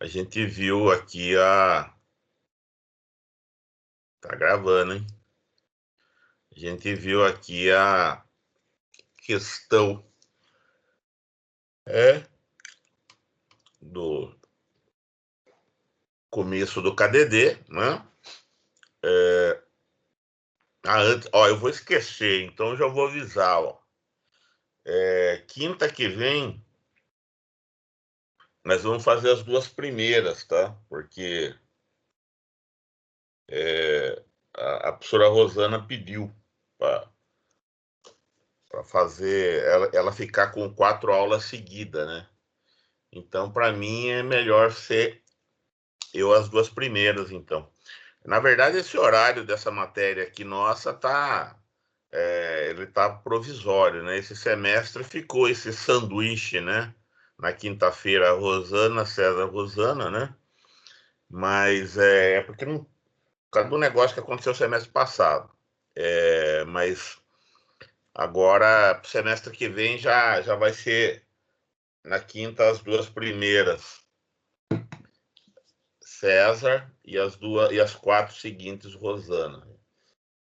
A gente viu aqui a... Tá gravando, hein? A gente viu aqui a questão do começo do KDD, né? Antes, ó, eu vou esquecer, então já vou avisar, ó. Quinta que vem nós vamos fazer as duas primeiras, tá? Porque a professora Rosana pediu para fazer ela ficar com 4 aulas seguidas, né? Então, para mim, é melhor ser eu as duas primeiras, então. Na verdade, esse horário dessa matéria aqui nossa ele tá provisório, né? Esse semestre ficou esse sanduíche, né? Na quinta-feira, Rosana, César, Rosana, né? Mas é porque não, por causa do negócio que aconteceu o semestre passado. Mas agora, pro semestre que vem, já vai ser na quinta as duas primeiras, César, e as 4 seguintes, Rosana.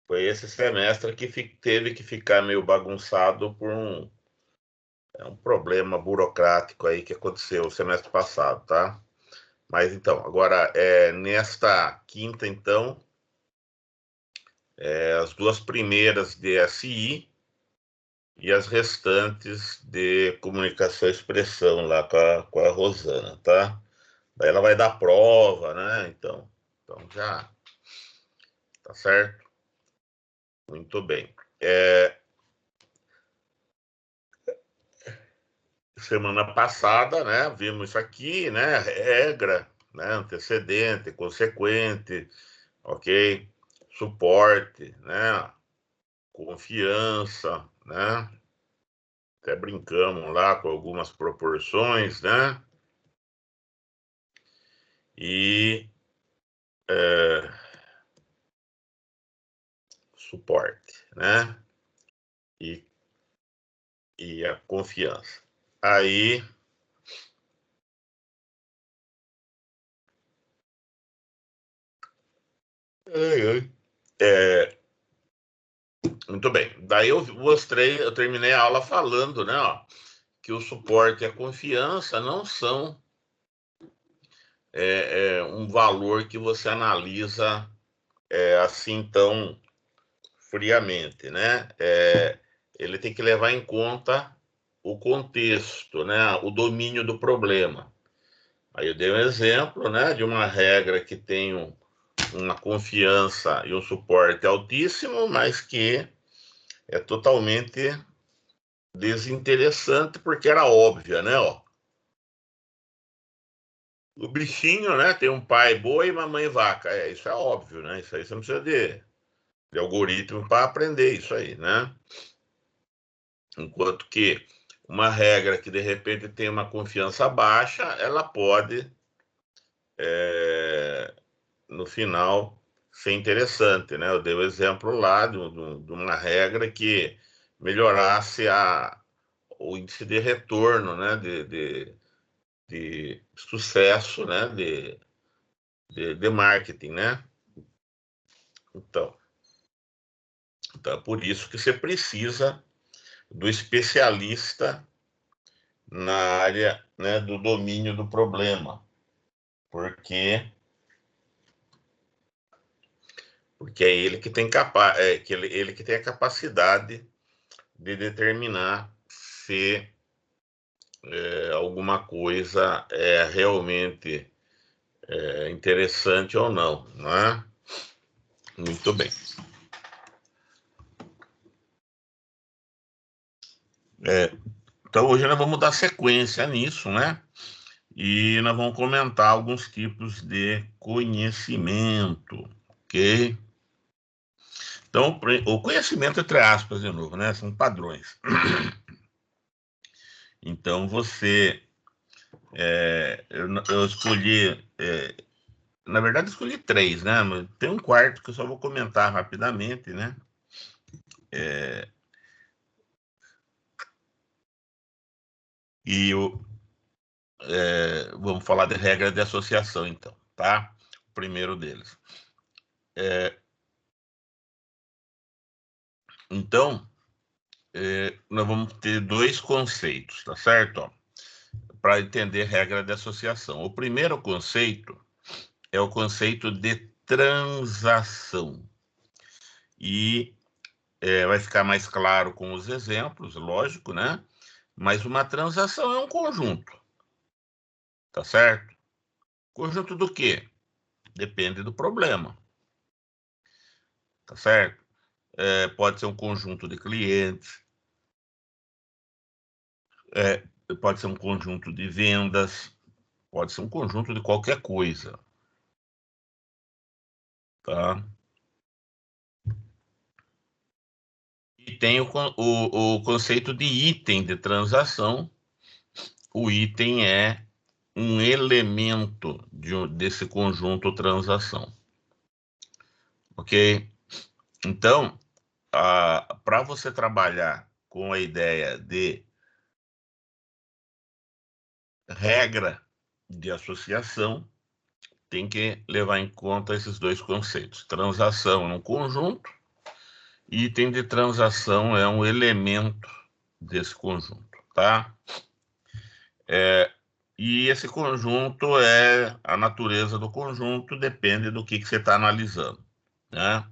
Foi esse semestre que teve que ficar meio bagunçado por um problema burocrático aí que aconteceu o semestre passado, tá? Mas então, agora, nesta quinta, então, as duas primeiras de SI e as restantes de comunicação e expressão lá com a Rosana, tá? Daí ela vai dar prova, né? Então já tá certo? Muito bem. Semana passada, né? Vimos isso aqui, né? Regra, né? Antecedente, consequente, ok? Suporte, né? Confiança, né? Até brincamos lá com algumas proporções, né? E suporte, né? E, e a confiança. Aí, muito bem. Daí eu terminei a aula falando, né? Ó, que o suporte e a confiança não são um valor que você analisa assim tão friamente, né? Ele tem que levar em conta o contexto, né? O domínio do problema. Aí eu dei um exemplo, né, de uma regra que tem uma confiança e um suporte altíssimo, mas que é totalmente desinteressante porque era óbvia, né? Ó. O bichinho, né, tem um pai boi e uma mãe vaca. Isso é óbvio, né? Isso aí você não precisa de algoritmo para aprender isso aí, né? Enquanto que uma regra que de repente tem uma confiança baixa, ela pode, no final, ser interessante, né? Eu dei o exemplo lá de uma regra que melhorasse o índice de retorno, né? De sucesso, né? De marketing, né? Então, é por isso que você precisa do especialista na área, né, do domínio do problema, porque é ele que tem ele que tem a capacidade de determinar se alguma coisa é realmente interessante ou não, né? Muito bem. Então hoje nós vamos dar sequência nisso, né? E nós vamos comentar alguns tipos de conhecimento, ok? Então, o conhecimento, entre aspas, de novo, né? São padrões. Então, eu escolhi, na verdade, escolhi 3, né? Mas tem um quarto que eu só vou comentar rapidamente, né? E vamos falar de regra de associação, então, tá? O primeiro deles. Então, nós vamos ter dois conceitos, tá certo? Para entender regra de associação. O primeiro conceito é o conceito de transação. E vai ficar mais claro com os exemplos, lógico, né? Mas uma transação é um conjunto, tá certo? Conjunto do quê? Depende do problema, tá certo? Pode ser um conjunto de clientes, pode ser um conjunto de vendas, pode ser um conjunto de qualquer coisa, tá? E tem o conceito de item de transação. O item é um elemento desse conjunto transação, ok? Então, para você trabalhar com a ideia de regra de associação, tem que levar em conta esses dois conceitos. Transação é um conjunto, item de transação é um elemento desse conjunto, tá? E esse conjunto a natureza do conjunto depende do que você está analisando, né?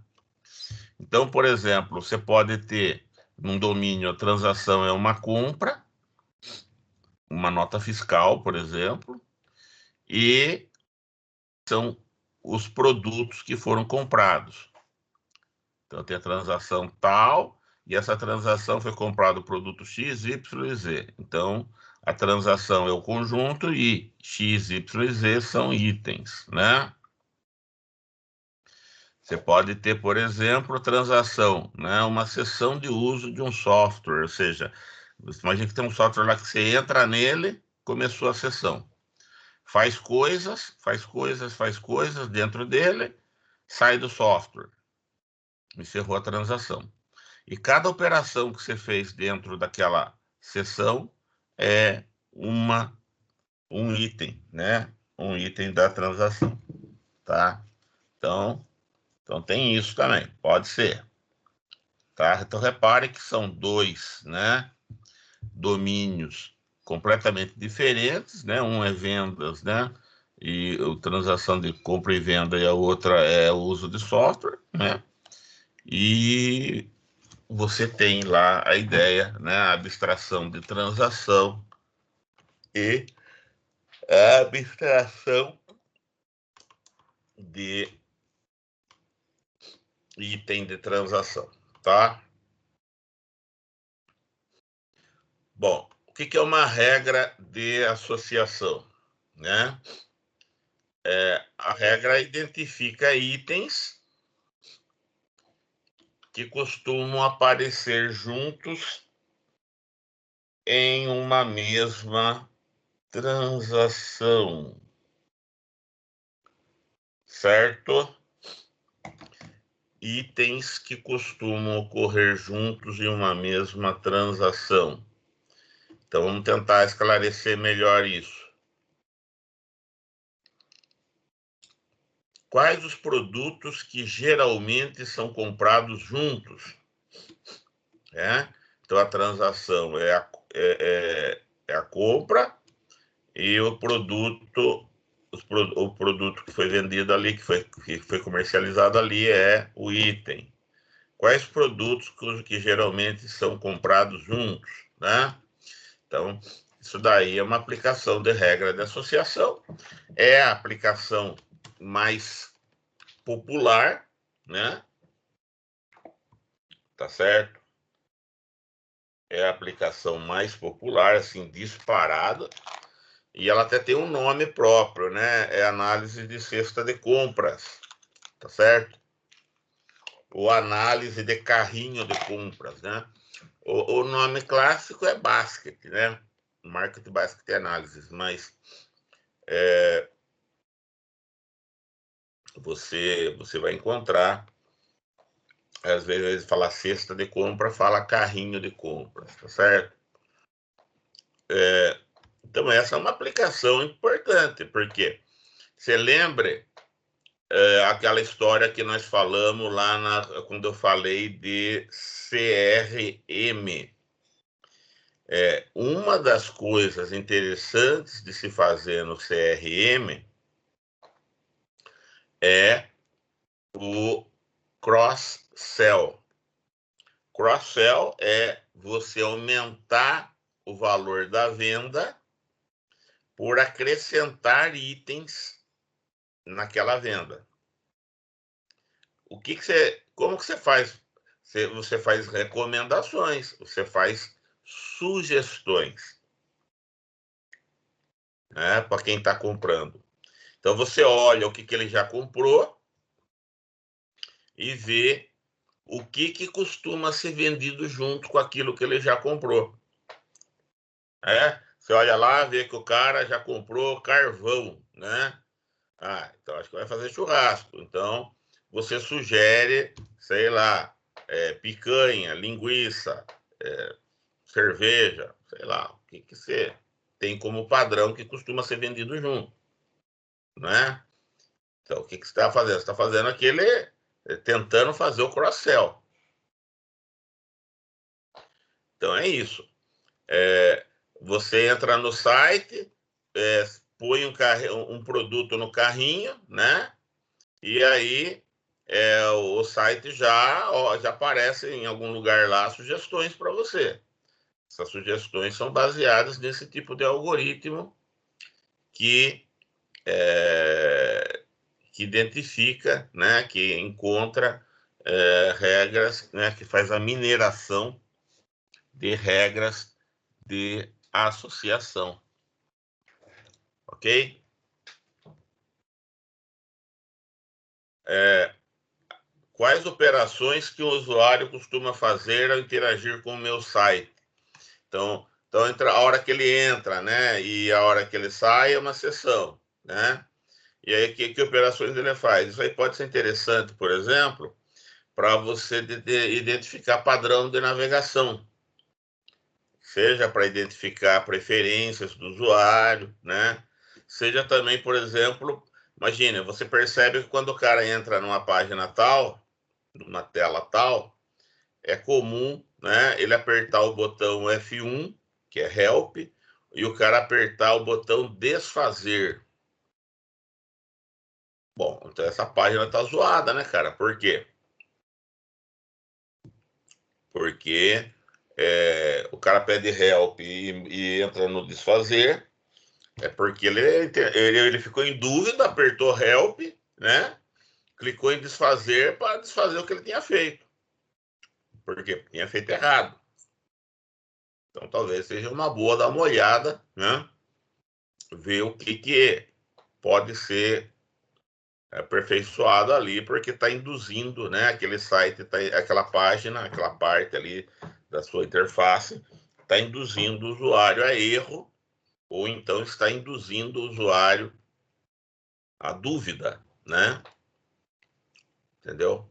Então, por exemplo, você pode ter num domínio a transação é uma compra, uma nota fiscal, por exemplo, e são os produtos que foram comprados. Então, tem a transação tal, e essa transação foi comprado o produto X, Y e Z. Então, a transação é o conjunto e X, Y e Z são itens, né? Você pode ter, por exemplo, transação, né? Uma sessão de uso de um software, ou seja, você imagina que tem um software lá que você entra nele, começou a sessão. Faz coisas dentro dele, sai do software. Encerrou a transação. E cada operação que você fez dentro daquela sessão é um item, né? Um item da transação, tá? Então tem isso também, pode ser, tá? Então repare que são dois, né? Domínios completamente diferentes, né? Um é vendas, né? E a transação de compra e venda e a outra é o uso de software, né? E você tem lá a ideia, né? A abstração de transação e a abstração de item de transação, tá? Bom, o que é uma regra de associação, né? A regra identifica itens que costumam aparecer juntos em uma mesma transação, certo? Itens que costumam ocorrer juntos em uma mesma transação. Então, vamos tentar esclarecer melhor isso. Quais os produtos que geralmente são comprados juntos? Então, a transação é a compra e o produto que foi vendido ali, que foi comercializado ali, é o item. Quais produtos que geralmente são comprados juntos, né? Então, isso daí é uma aplicação de regra de associação. É a aplicação mais popular, né? Tá certo? É a aplicação mais popular, assim, disparada. E ela até tem um nome próprio, né? É análise de cesta de compras, tá certo? Ou análise de carrinho de compras, né? O nome clássico é basket, né? Market Basket Analysis, mas você vai encontrar, às vezes fala cesta de compra, fala carrinho de compras, tá certo? Então Então, essa é uma aplicação importante, porque você lembra aquela história que nós falamos lá quando eu falei de CRM. Uma das coisas interessantes de se fazer no CRM é o cross-sell. Cross-sell é você aumentar o valor da venda por acrescentar itens naquela venda. Como que você faz? Você faz recomendações, você faz sugestões, né, para quem está comprando. Então você olha o que ele já comprou e vê o que costuma ser vendido junto com aquilo que ele já comprou. Você olha lá, vê que o cara já comprou carvão, né? Então acho que vai fazer churrasco. Então você sugere, sei lá, picanha, linguiça, cerveja, sei lá, o que você tem como padrão que costuma ser vendido junto, né? Então o que você está fazendo? Você está fazendo tentando fazer o cross-sell. Então é isso. Você entra no site, põe um produto no carrinho, né? E aí o site já aparece em algum lugar lá sugestões para você. Essas sugestões são baseadas nesse tipo de algoritmo que identifica, né? Que encontra regras, né? Que faz a mineração de regras de associação. Ok? Quais operações que o usuário costuma fazer ao interagir com o meu site? Então a hora que ele entra, né? E a hora que ele sai é uma sessão, né? E aí, que operações ele faz? Isso aí pode ser interessante, por exemplo, para você identificar padrão de navegação. Seja para identificar preferências do usuário, né? Seja também, por exemplo, imagina, você percebe que quando o cara entra numa página tal, numa tela tal, é comum, né, ele apertar o botão F1, que é Help, e o cara apertar o botão Desfazer. Bom, então essa página tá zoada, né, cara? Por quê? Porque o cara pede Help e entra no Desfazer, porque ele ficou em dúvida, apertou Help, né? Clicou em Desfazer para desfazer o que ele tinha feito. Por quê? Porque tinha feito errado. Então talvez seja uma boa dar uma olhada, né? Ver o que pode ser aperfeiçoado ali, porque está induzindo, né? Aquele site, aquela página, aquela parte ali da sua interface, está induzindo o usuário a erro, ou então está induzindo o usuário a dúvida, né? Entendeu?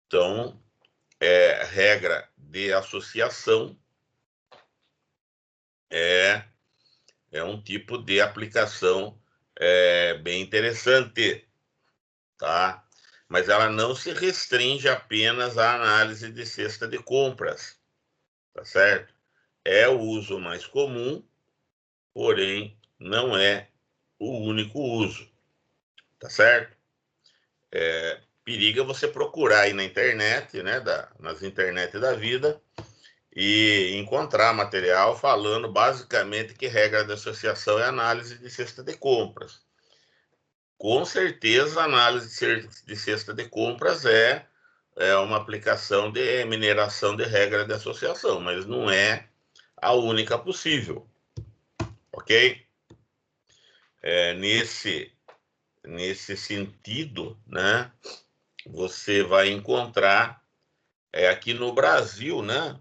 Então, regra de associação é um tipo de aplicação bem interessante, tá? Mas ela não se restringe apenas à análise de cesta de compras, tá certo? É o uso mais comum, porém não é o único uso, tá certo? Periga você procurar aí na internet, né, nas internet da vida, e encontrar material falando basicamente que regra de associação é análise de cesta de compras. Com certeza, a análise de cesta de compras é uma aplicação de mineração de regra de associação, mas não é a única possível, ok? Nesse sentido, né, você vai encontrar aqui no Brasil, né?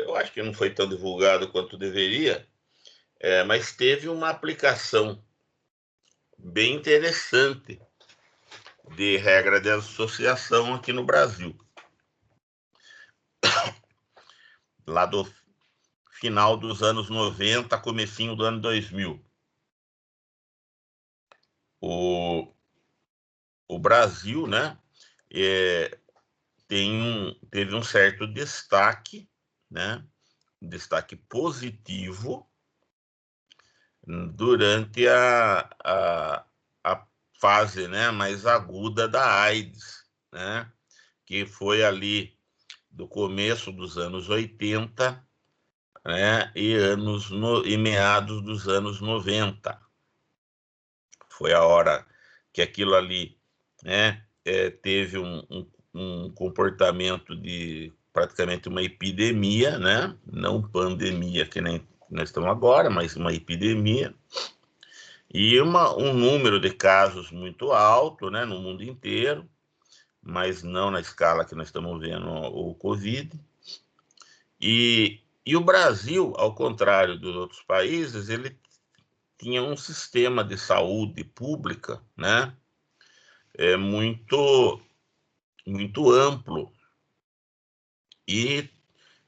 Eu acho que não foi tão divulgado quanto deveria, mas teve uma aplicação bem interessante de regra de associação aqui no Brasil, lá do final dos anos 90, comecinho do ano 2000. O Brasil, né, teve um certo destaque, né, um destaque positivo durante a fase, né, mais aguda da AIDS, né, que foi ali do começo dos anos 80, né, e meados dos anos 90. Foi a hora que aquilo ali, né, teve um comportamento de praticamente uma epidemia, né, não pandemia que nem nós estamos agora, mas uma epidemia, e um número de casos muito alto, né, no mundo inteiro, mas não na escala que nós estamos vendo o Covid. E o Brasil, ao contrário dos outros países, ele tinha um sistema de saúde pública, né, muito amplo. E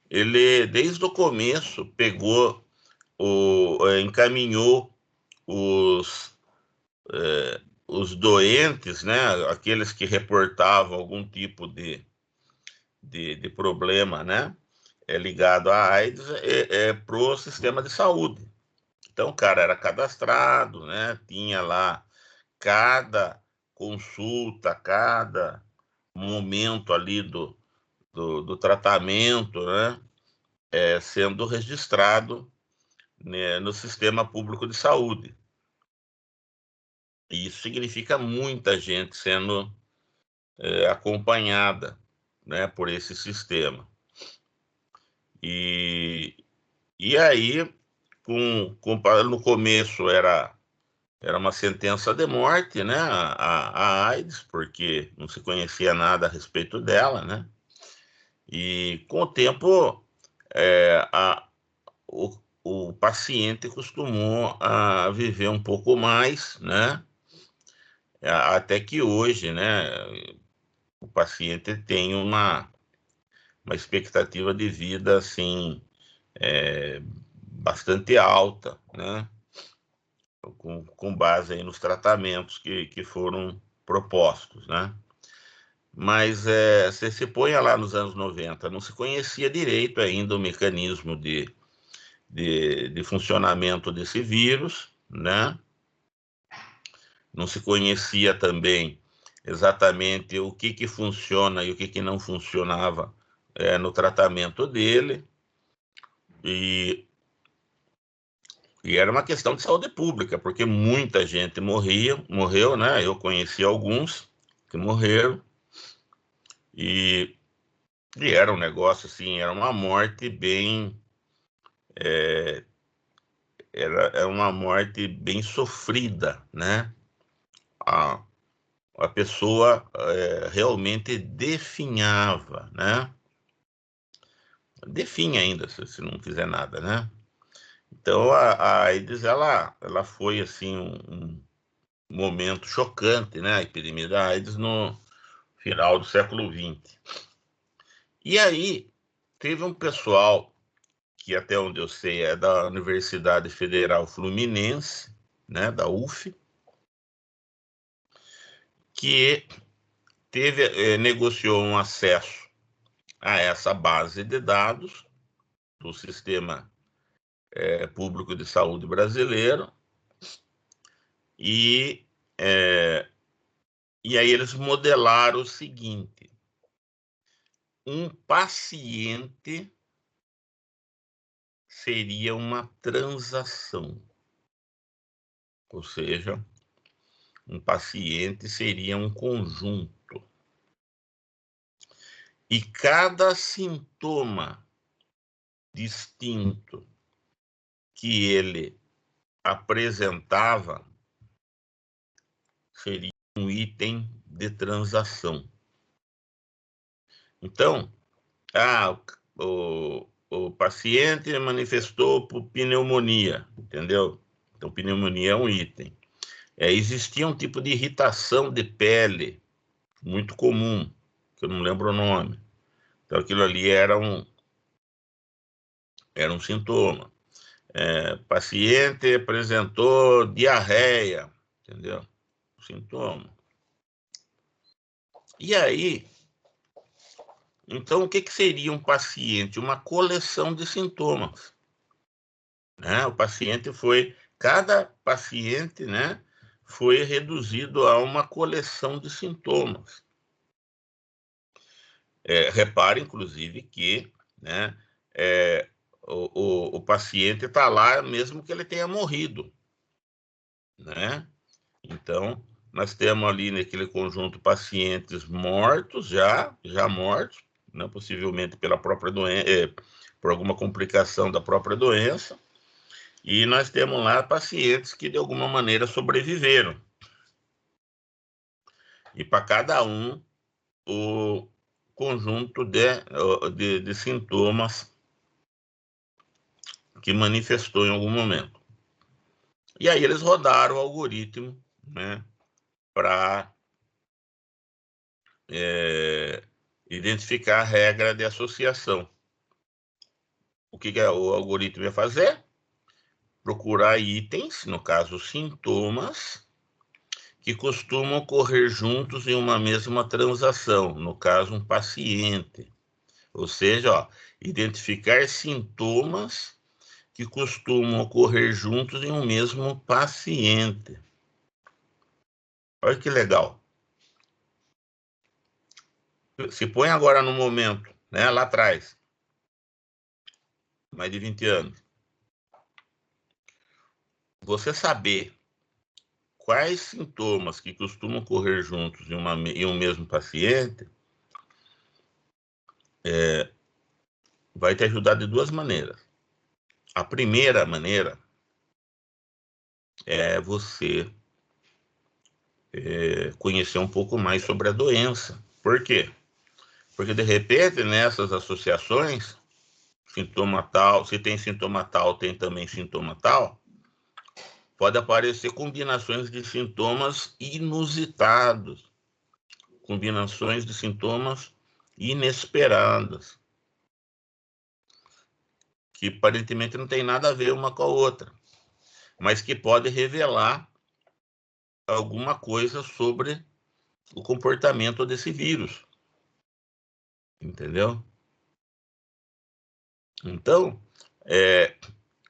ele, desde o começo, encaminhou os doentes, né, aqueles que reportavam algum tipo de problema, né, ligado à AIDS, para o sistema de saúde. Então, o cara era cadastrado, né, tinha lá cada consulta, cada momento ali do tratamento, né, sendo registrado, né, no sistema público de saúde. E isso significa muita gente sendo acompanhada, né, por esse sistema. E aí, no começo era uma sentença de morte, né, a AIDS, porque não se conhecia nada a respeito dela, né? E com o tempo, o paciente costumou a viver um pouco mais, né? Até que hoje, né, o paciente tem uma expectativa de vida, assim, bastante alta, né? Com base aí nos tratamentos que foram propostos, né? Mas você se põe lá nos anos 90, não se conhecia direito ainda o mecanismo de funcionamento desse vírus, né? Não se conhecia também exatamente o que funciona e o que não funcionava no tratamento dele, e era uma questão de saúde pública, porque muita gente morreu, né? Eu conheci alguns que morreram, e era um negócio assim, era uma morte bem... era uma morte bem sofrida, né? A pessoa realmente definhava, né? Definha ainda, se não fizer nada, né? Então, a AIDS, ela foi, assim, um momento chocante, né? A epidemia da AIDS no final do século XX. E aí, teve um pessoal que, até onde eu sei, é da Universidade Federal Fluminense, né? Da UF, que negociou um acesso a essa base de dados do Sistema Público de Saúde brasileiro, e aí eles modelaram o seguinte: um paciente seria uma transação, ou seja, um paciente seria um conjunto, e cada sintoma distinto que ele apresentava seria um item de transação. Então, o paciente manifestou por pneumonia, entendeu? Então, pneumonia é um item. Existia um tipo de irritação de pele muito comum, que eu não lembro o nome. Então, aquilo ali era Era um sintoma. Paciente apresentou diarreia, entendeu? Sintoma. E aí, então, o que seria um paciente? Uma coleção de sintomas. Né? O paciente foi, cada paciente, né, foi reduzido a uma coleção de sintomas. Repare, inclusive, que, né, o paciente está lá mesmo que ele tenha morrido, né? Então, nós temos ali naquele conjunto pacientes mortos, já mortos, né, possivelmente pela própria doença, por alguma complicação da própria doença, e nós temos lá pacientes que de alguma maneira sobreviveram. E para cada um, o conjunto de sintomas que manifestou em algum momento. E aí eles rodaram o algoritmo, né, para identificar a regra de associação. O que o algoritmo ia fazer? Procurar itens, no caso sintomas, que costumam ocorrer juntos em uma mesma transação, no caso um paciente. Ou seja, ó, identificar sintomas que costumam ocorrer juntos em um mesmo paciente. Olha que legal. Se põe agora no momento, né, lá atrás, mais de 20 anos, você saber quais sintomas que costumam ocorrer juntos em um mesmo paciente, vai te ajudar de duas maneiras. A primeira maneira é você conhecer um pouco mais sobre a doença. Por quê? Porque, de repente, nessas associações, sintoma tal, se tem sintoma tal, tem também sintoma tal, pode aparecer combinações de sintomas inusitados, combinações de sintomas inesperadas, que aparentemente não tem nada a ver uma com a outra, mas que pode revelar alguma coisa sobre o comportamento desse vírus, entendeu? Então,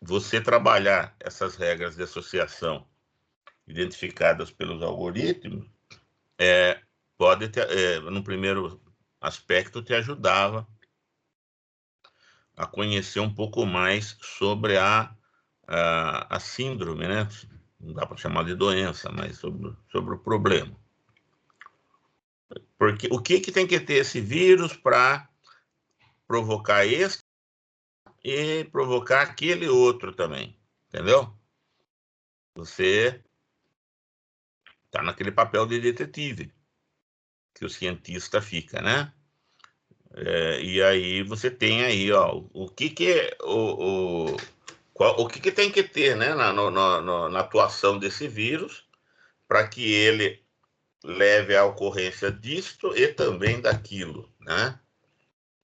você trabalhar essas regras de associação identificadas pelos algoritmos, pode, no primeiro aspecto, te ajudava a conhecer um pouco mais sobre a síndrome, né? Não dá para chamar de doença, mas sobre o problema. Porque o que tem que ter esse vírus para provocar esse e provocar aquele outro também, entendeu? Você está naquele papel de detetive que o cientista fica, né? E aí você tem aí, ó, o que é o que tem que ter, né, na atuação desse vírus para que ele leve à ocorrência disto e também daquilo, né?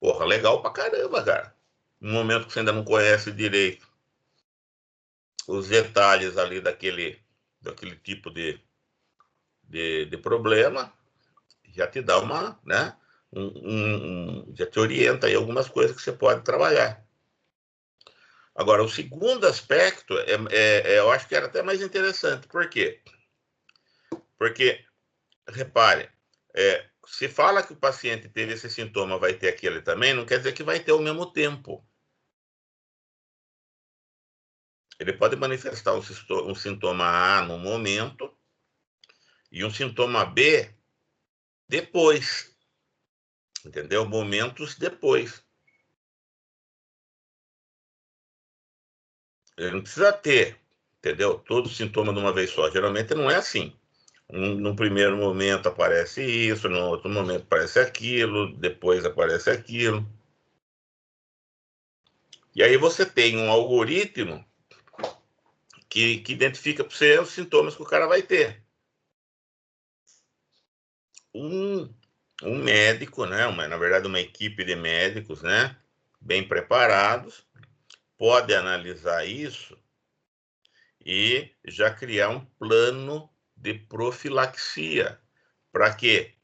Porra, legal pra caramba, cara. No momento que você ainda não conhece direito os detalhes ali daquele tipo de problema, já te dá uma, né? Já te orienta aí algumas coisas que você pode trabalhar. Agora, o segundo aspecto, eu acho que era até mais interessante. Por quê? Porque, repare, se fala que o paciente teve esse sintoma, vai ter aquele também, não quer dizer que vai ter ao mesmo tempo. Ele pode manifestar um sintoma A no momento e um sintoma B depois, entendeu? Momentos depois. Ele não precisa ter, entendeu? Todo sintoma de uma vez só. Geralmente não é assim. No primeiro momento aparece isso, no outro momento aparece aquilo, depois aparece aquilo. E aí você tem um algoritmo que identifica para você os sintomas que o cara vai ter. Um médico, né? Na verdade, uma equipe de médicos, né? Bem preparados, pode analisar isso e já criar um plano de profilaxia. Para quê?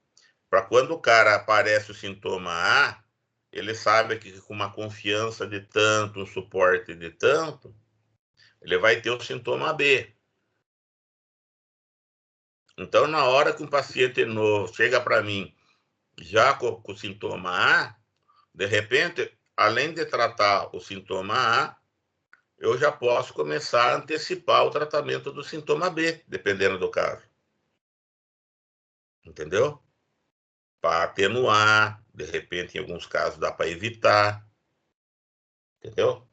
Para quando o cara aparece o sintoma A, ele sabe que com uma confiança de tanto, um suporte de tanto, ele vai ter o sintoma B. Então, na hora que um paciente novo chega para mim já com o sintoma A, de repente, além de tratar o sintoma A, eu já posso começar a antecipar o tratamento do sintoma B, dependendo do caso. Entendeu? Para atenuar, de repente, em alguns casos, dá para evitar. Entendeu?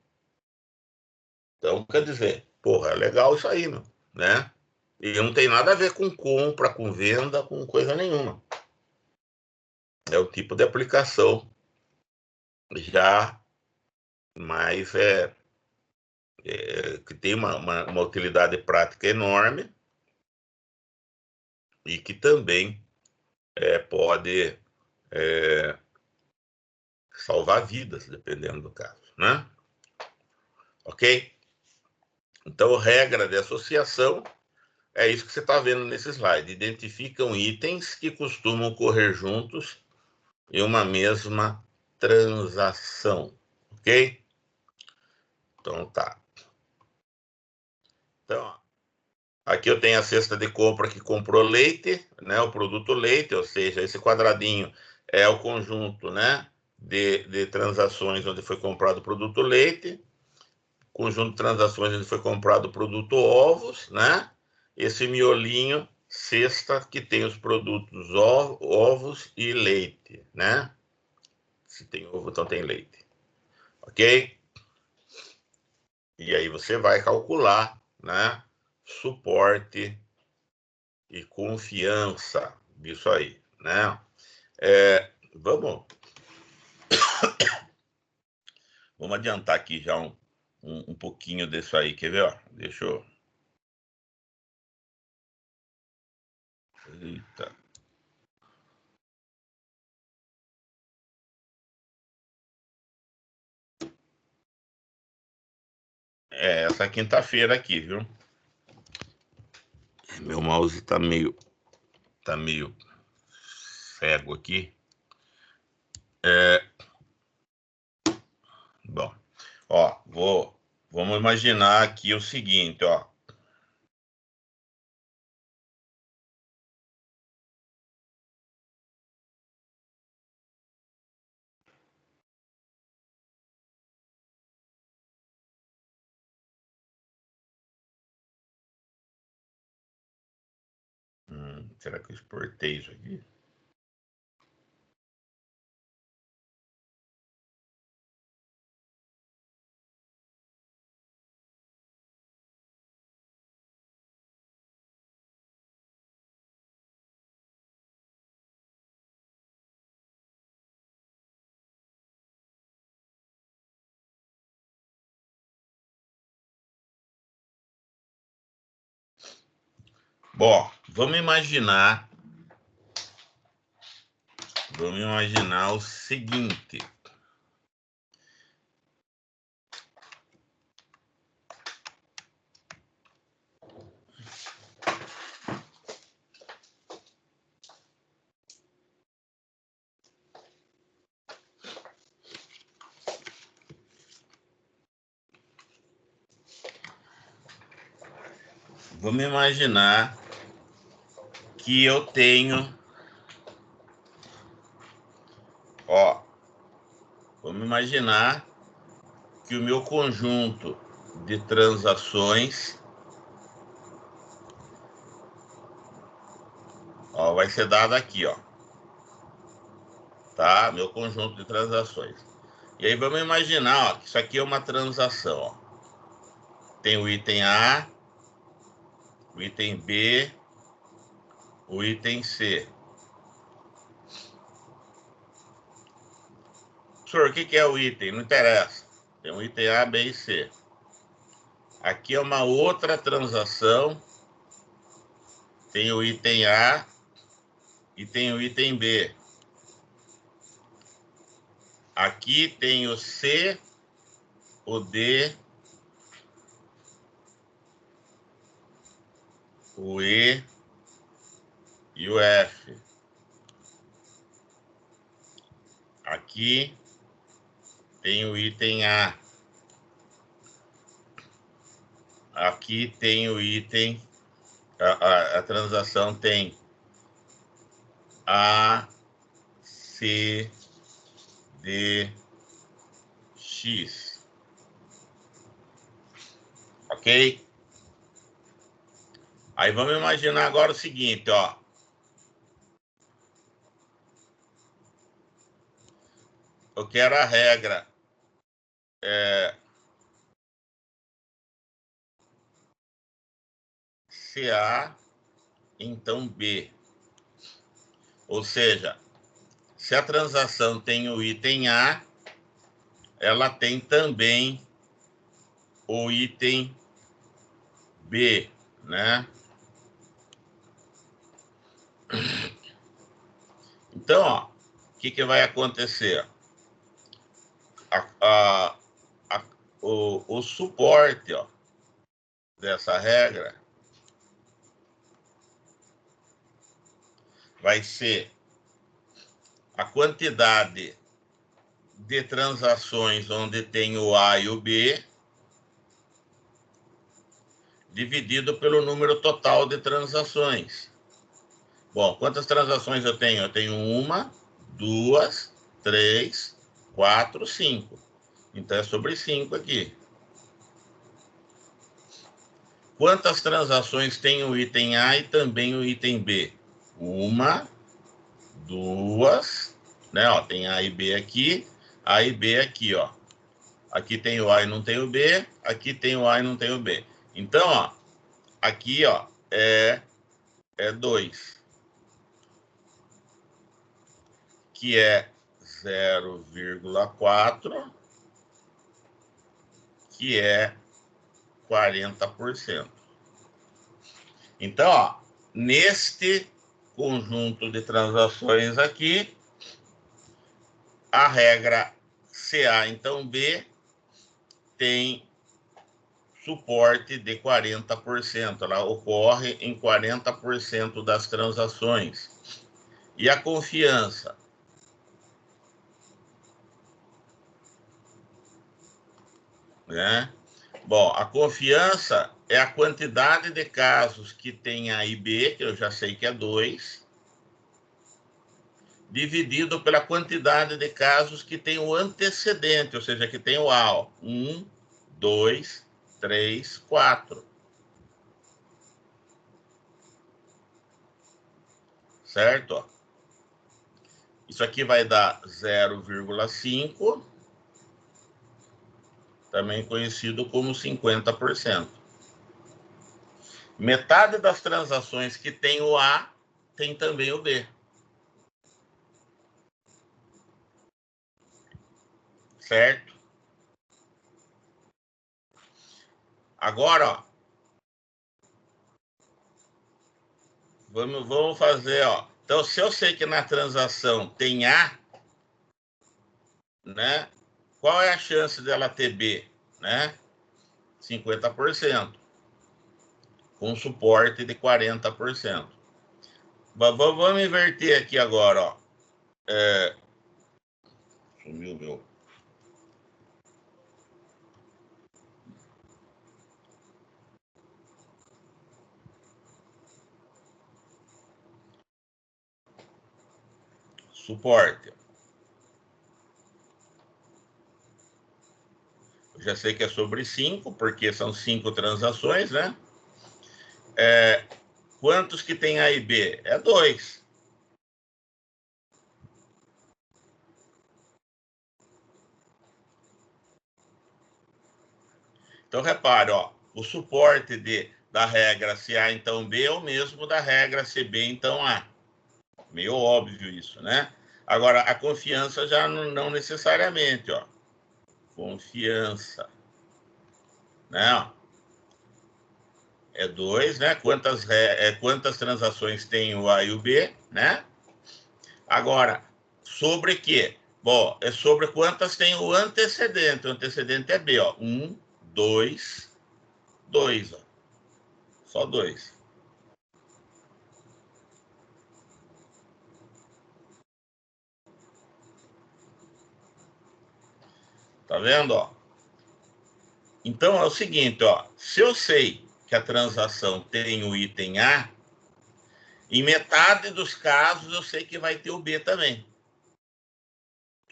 Então, quer dizer, porra, é legal isso aí, meu, né? E não tem nada a ver com compra, com venda, com coisa nenhuma. É o tipo de aplicação já mais que tem uma utilidade prática enorme e que também pode salvar vidas, dependendo do caso, né? Ok? Então, regra de associação é isso que você está vendo nesse slide. Identificam itens que costumam correr juntos em uma mesma transação, ok? Então, tá. Então, aqui eu tenho a cesta de compra que comprou leite, né? O produto leite, ou seja, esse quadradinho é o conjunto, né? De transações onde foi comprado o produto leite, conjunto de transações onde foi comprado o produto ovos, né? Esse miolinho, cesta que tem os produtos ovos e leite, né? Se tem ovo, então tem leite, ok? E aí você vai calcular, né? Suporte e confiança disso aí, né? Vamos adiantar aqui já um pouquinho disso aí, quer ver? Ó? Deixa eu... Eita. Essa quinta-feira aqui, viu? Meu mouse tá meio cego aqui. Bom, ó, vamos imaginar aqui o seguinte, ó. Será que eu exportei isso aqui? Bom, vamos imaginar o seguinte. Vamos imaginar que eu tenho, ó, vamos imaginar que o meu conjunto de transações, ó, vai ser dado aqui, ó, tá? Meu conjunto de transações. E aí vamos imaginar, ó, que isso aqui é uma transação, ó. Tem o item A, o item B, o item C. Senhor, o que é o item? Não interessa. Tem o item A, B e C. Aqui é uma outra transação. Tem o item A e tem o item B. Aqui tem o C, o D, o E e o F. Aqui tem o item A. Aqui tem o item, a transação tem A, C, D, X. Ok? Aí vamos imaginar agora o seguinte, ó. Eu quero a regra CA, então B. Ou seja, se a transação tem o item A, ela tem também o item B, né? Então, ó, o que vai acontecer? O suporte, ó, dessa regra vai ser a quantidade de transações onde tem o A e o B dividido pelo número total de transações. Bom, quantas transações eu tenho? Eu tenho 1, 2, 3, 4, 5. Então é sobre 5 aqui. Quantas transações tem o item A e também o item B? 1, 2, né? Ó, tem A e B aqui, A e B aqui, ó. Aqui tem o A e não tem o B, aqui tem o A e não tem o B. Então, ó, aqui, ó, é 2, que é 0,4, que é 40%. Então, ó, neste conjunto de transações aqui, a regra CA, então B, tem suporte de 40%. Ela ocorre em 40% das transações. E a confiança? Né? Bom, a confiança é a quantidade de casos que tem A e B, que eu já sei que é 2, dividido pela quantidade de casos que tem o antecedente, ou seja, que tem o A. 1, 2, 3, 4. Certo? Isso aqui vai dar 0,5, também conhecido como 50%. Metade das transações que tem o A tem também o B. Certo? Agora, ó, vamos fazer, ó. Então, se eu sei que na transação tem A, né? Qual é a chance dela ter B, né? 50%, com suporte de 40%. Vamos inverter aqui agora, ó. Sumiu meu. Suporte. Eu já sei que é sobre 5, porque são 5 transações, né? Quantos que tem A e B? É 2. Então, repare, ó, o suporte da regra se A, então B, é o mesmo da regra se B, então A. Meio óbvio isso, né? Agora, a confiança já não necessariamente, ó. Confiança. Né? É 2, né? Quantas transações tem o A e o B, né? Agora, sobre quê? Bom, é sobre quantas tem o antecedente. O antecedente é B, ó. 1, 2, 2, ó. Só 2. Tá vendo, ó? Então é o seguinte, ó. Se eu sei que a transação tem o item A, em metade dos casos eu sei que vai ter o B também.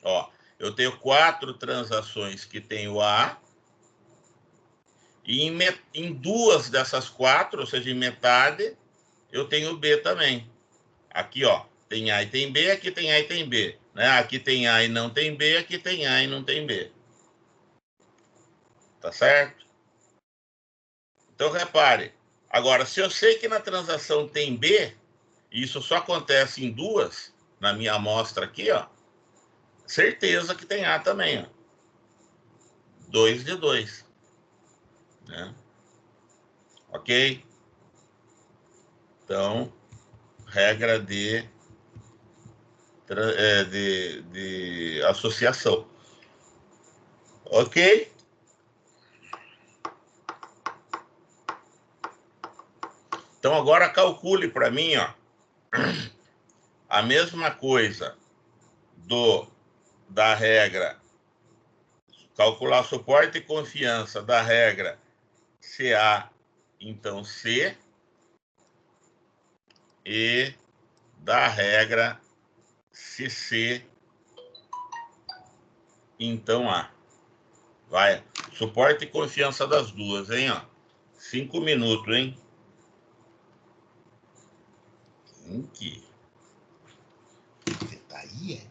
Ó, eu tenho 4 transações que tem o A, e em 2 dessas 4, ou seja, em metade, eu tenho o B também. Aqui, ó, tem A e tem B, aqui tem A e tem B. Né? Aqui tem A e não tem B, aqui tem A e não tem B. Tá certo? Então, repare. Agora, se eu sei que na transação tem B, e isso só acontece em 2, na minha amostra aqui, ó, certeza que tem A também, ó. 2 de 2. Né? Ok? Então, regra de associação. Ok? Então, agora calcule para mim, ó, a mesma coisa da regra, calcular suporte e confiança da regra CA, então C, e da regra CC, então A. Vai. Suporte e confiança das duas, hein? Ó. 5 minutos, hein? Que? Você tá aí, é?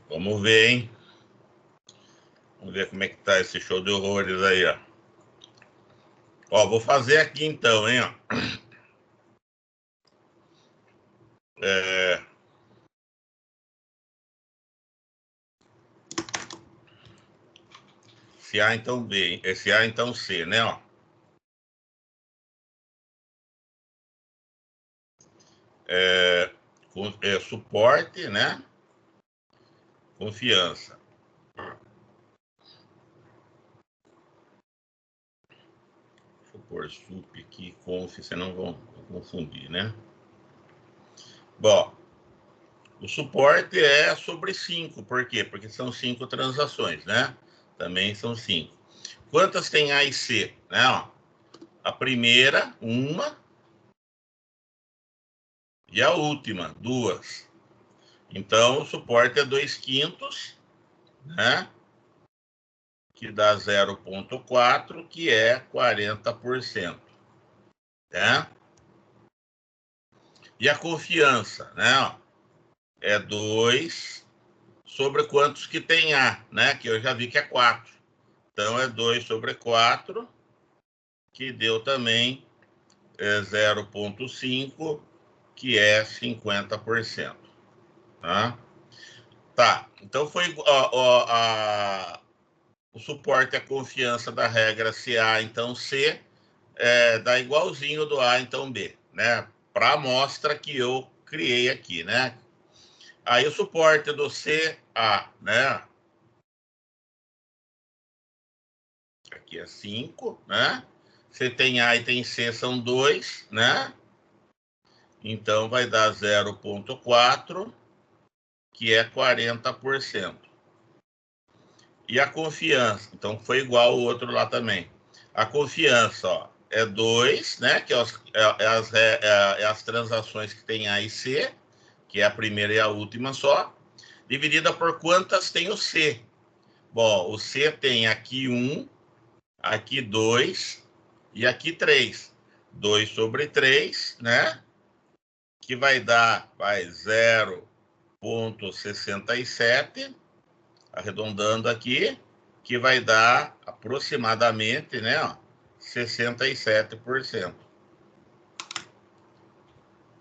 Vamos ver, hein? Vamos ver como é que tá esse show de horrores aí, ó. Ó, vou fazer aqui então, hein, ó. Se A, então B. Esse A, então C, né, ó. Suporte, né? Confiança. Deixa eu pôr sup aqui, conf, senão vão confundir, né? Bom, o suporte é sobre 5. Por quê? Porque são 5 transações, né? Também são 5. Quantas tem A e C? Né? Ó, a primeira, uma. E a última, 2. Então, o suporte é 2/5, né? Que dá 0,4, que é 40%. Né? E a confiança, né? É 2 sobre quantos que tem A, né? Que eu já vi que é 4. Então, é 2 sobre 4, que deu também 0,5, que é 50%. Tá? Tá, então foi o suporte à confiança da regra se A, então C, dá igualzinho do A, então B, né? Para a amostra que eu criei aqui, né? Aí o suporte do CA, né? Aqui é 5, né? Você tem A e tem C, são 2, né? Então vai dar 0,4, que é 40%. E a confiança, então foi igual o outro lá também. A confiança, ó, é 2, né? Que é as transações que tem A e C, que é a primeira e a última só, dividida por quantas tem o C. Bom, o C tem aqui 1, aqui 2 e aqui 3. 2 sobre 3, né? Que vai dar 0,67, arredondando aqui, que vai dar aproximadamente, né, ó, 67%.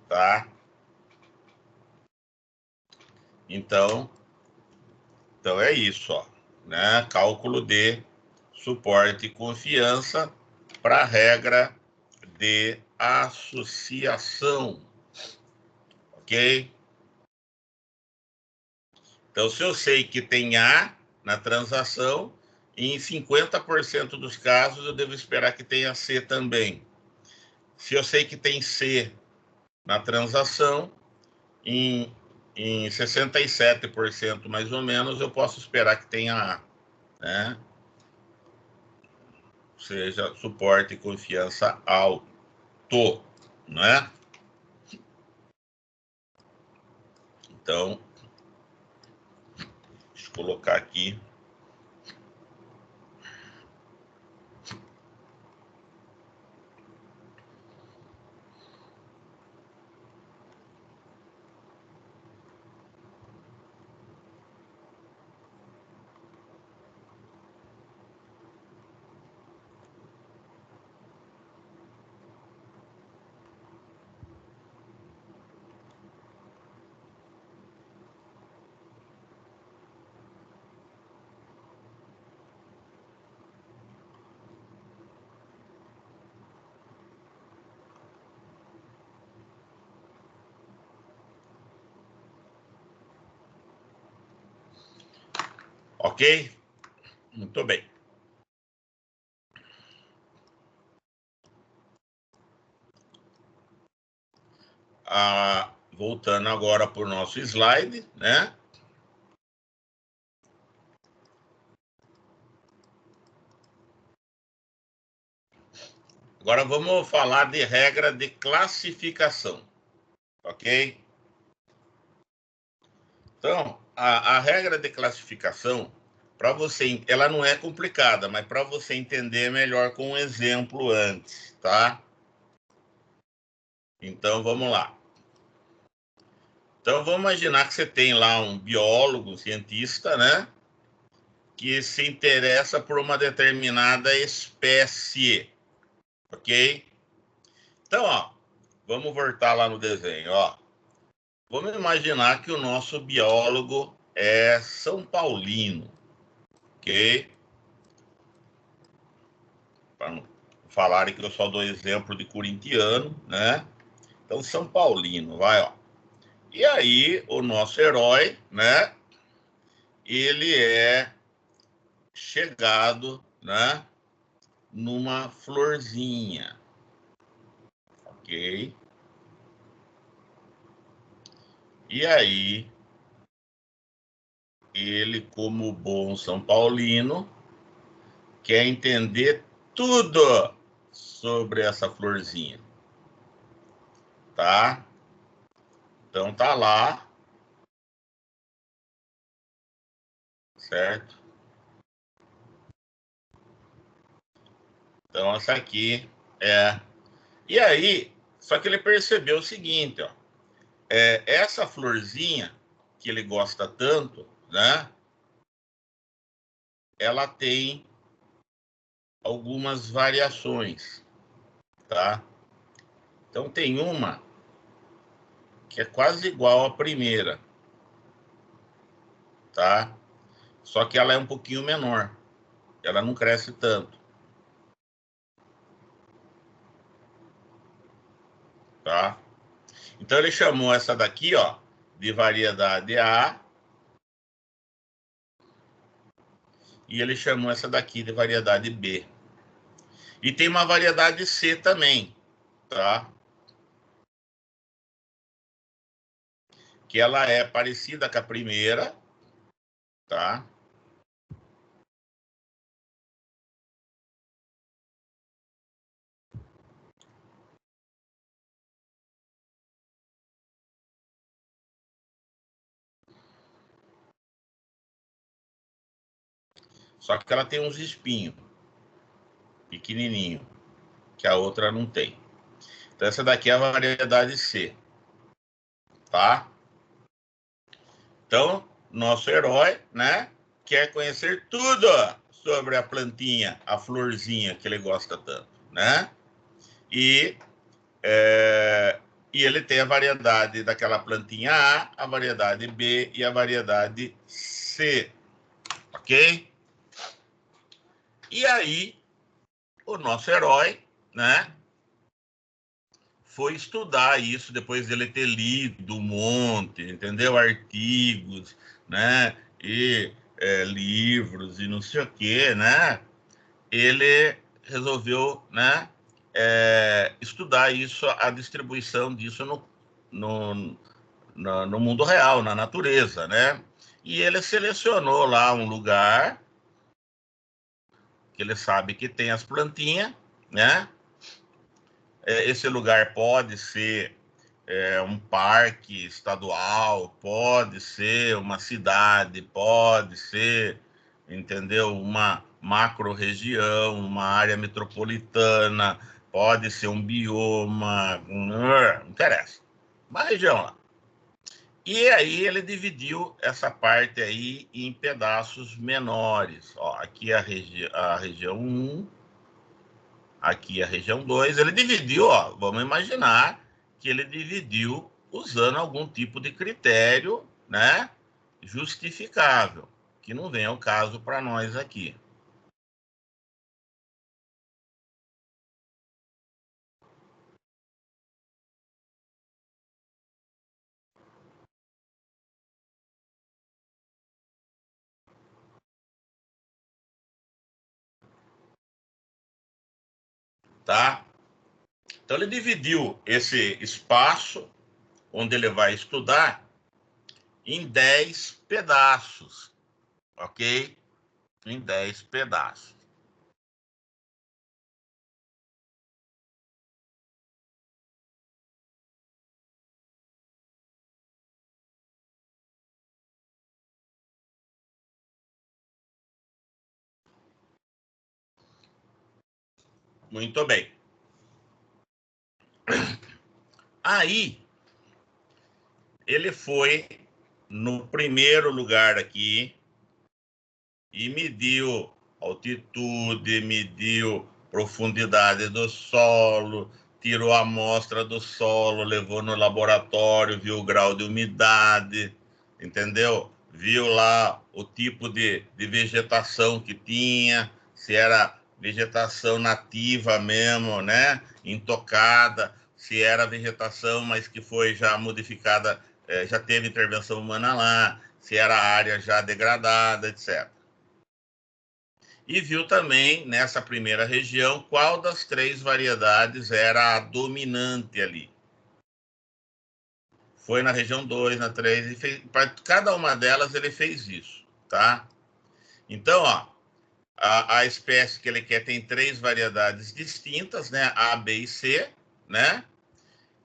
Tá? Então é isso, ó, né? Cálculo de suporte e confiança para a regra de associação, ok? Então, se eu sei que tem A na transação, em 50% dos casos eu devo esperar que tenha C também. Se eu sei que tem C na transação, em 67% mais ou menos, eu posso esperar que tenha A, né? Ou seja, suporte e confiança alto, né? Então, deixa eu colocar aqui. Ok? Muito bem. Voltando agora para o nosso slide, né? Agora vamos falar de regra de classificação, ok? Então, a regra de classificação, para você, ela não é complicada, mas para você entender melhor com um exemplo antes, tá? Então, vamos lá. Então, vamos imaginar que você tem lá um biólogo, um cientista, né? Que se interessa por uma determinada espécie, ok? Então, ó, vamos voltar lá no desenho, ó. Vamos imaginar que o nosso biólogo é São Paulino, ok? Para não falarem que eu só dou exemplo de corintiano, né? Então, São Paulino, vai, ó. E aí, o nosso herói, né? Ele é chegado, né? Numa florzinha, ok? E aí, ele, como bom São Paulino, quer entender tudo sobre essa florzinha, tá? Então tá lá, certo? Então essa aqui é. E aí, só que ele percebeu o seguinte, ó. Essa florzinha que ele gosta tanto, né? Ela tem algumas variações, tá? Então tem uma que é quase igual à primeira, tá? Só que ela é um pouquinho menor. Ela não cresce tanto, tá? Então ele chamou essa daqui, ó, de variedade A, e ele chamou essa daqui de variedade B. E tem uma variedade C também, tá? Que ela é parecida com a primeira, tá? Só que ela tem uns espinhos pequenininho, que a outra não tem. Então essa daqui é a variedade C, tá? Então, nosso herói, né, quer conhecer tudo sobre a plantinha, a florzinha que ele gosta tanto, né? E, é, e ele tem a variedade daquela plantinha A, a variedade B e a variedade C, ok? E aí, o nosso herói, né, foi estudar isso depois dele ter lido um monte, entendeu? Artigos, né? E livros e não sei o quê, né? Ele resolveu, né? Estudar isso, a distribuição disso no, no mundo real, na natureza, né? E ele selecionou lá um lugar que ele sabe que tem as plantinhas, né? Esse lugar pode ser um parque estadual, pode ser uma cidade, pode ser, entendeu? Uma macro-região, uma área metropolitana, pode ser um bioma, não interessa. Uma região lá. E aí ele dividiu essa parte aí em pedaços menores. Ó, aqui é a região 1, aqui a região 2, ele dividiu, ó, vamos imaginar que ele dividiu usando algum tipo de critério, né, justificável, que não vem ao caso para nós aqui. Tá? Então ele dividiu esse espaço onde ele vai estudar em 10 pedaços, ok? Em 10 pedaços. Muito bem. Aí ele foi no primeiro lugar aqui e mediu altitude, mediu profundidade do solo, tirou a amostra do solo, levou no laboratório, viu o grau de umidade, entendeu? Viu lá o tipo de vegetação que tinha, se era vegetação nativa mesmo, né? Intocada, se era vegetação, mas que foi já modificada, já teve intervenção humana lá, se era área já degradada, etc. E viu também, nessa primeira região, qual das três variedades era a dominante ali. Foi na região 2, na 3, e fez, para cada uma delas ele fez isso, tá? Então, ó, a espécie que ele quer tem três variedades distintas, né? A, B e C, né?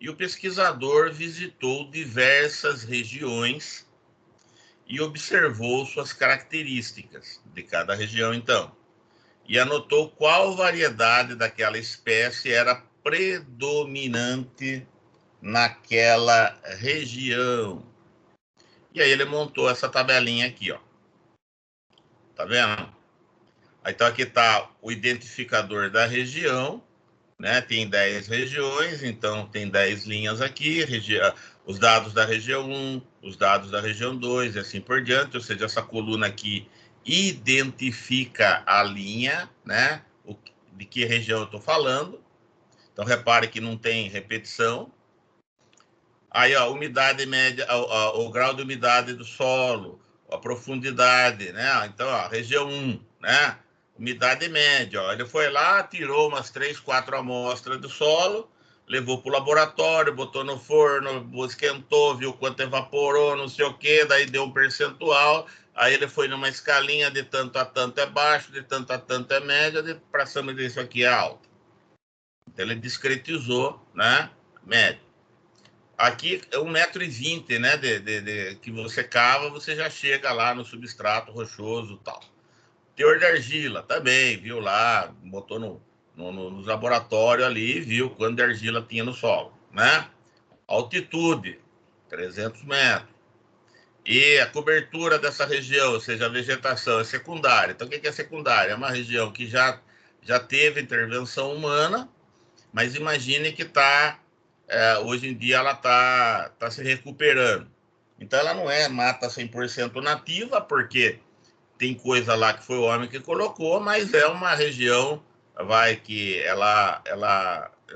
E o pesquisador visitou diversas regiões e observou suas características de cada região, então. E anotou qual variedade daquela espécie era predominante naquela região. E aí ele montou essa tabelinha aqui, ó. Tá vendo? Então aqui está o identificador da região, né? Tem 10 regiões, então tem 10 linhas aqui, os dados da região 1, os dados da região 2 e assim por diante, ou seja, essa coluna aqui identifica a linha, né? De que região eu estou falando. Então repare que não tem repetição. Aí, ó, umidade média, o grau de umidade do solo, a profundidade, né? Então, ó, região 1, né? Umidade média, ó. Ele foi lá, tirou umas 3, 4 amostras do solo, levou para o laboratório, botou no forno, esquentou, viu quanto evaporou, não sei o quê, daí deu um percentual, aí ele foi numa escalinha de tanto a tanto é baixo, de tanto a tanto é média, para cima disso aqui é alto. Então, ele discretizou, né? Média. Aqui é 1,20 m, né? Que você cava, você já chega lá no substrato rochoso e tal. Teor de argila, também, viu lá, botou no laboratório ali, viu quanto de argila tinha no solo, né? Altitude, 300 metros. E a cobertura dessa região, ou seja, a vegetação é secundária. Então, o que é secundária? É uma região que já teve intervenção humana, mas imagine que hoje em dia ela tá se recuperando. Então ela não é mata 100% nativa, porque tem coisa lá que foi o homem que colocou, mas é uma região que ela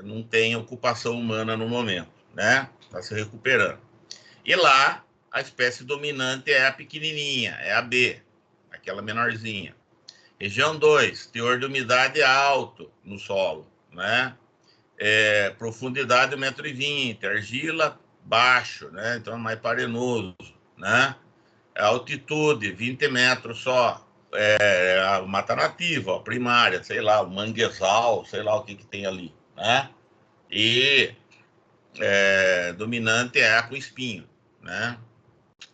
não tem ocupação humana no momento, né? Está se recuperando. E lá a espécie dominante é a pequenininha, é a B, aquela menorzinha. Região 2, teor de umidade alto no solo, né? Profundidade 1,20 m, argila baixo, né? Então é mais parenoso, né? Altitude 20 metros só, a mata nativa, ó, primária, sei lá, o manguezal, sei lá o que tem ali, né? E dominante é com espinho, né?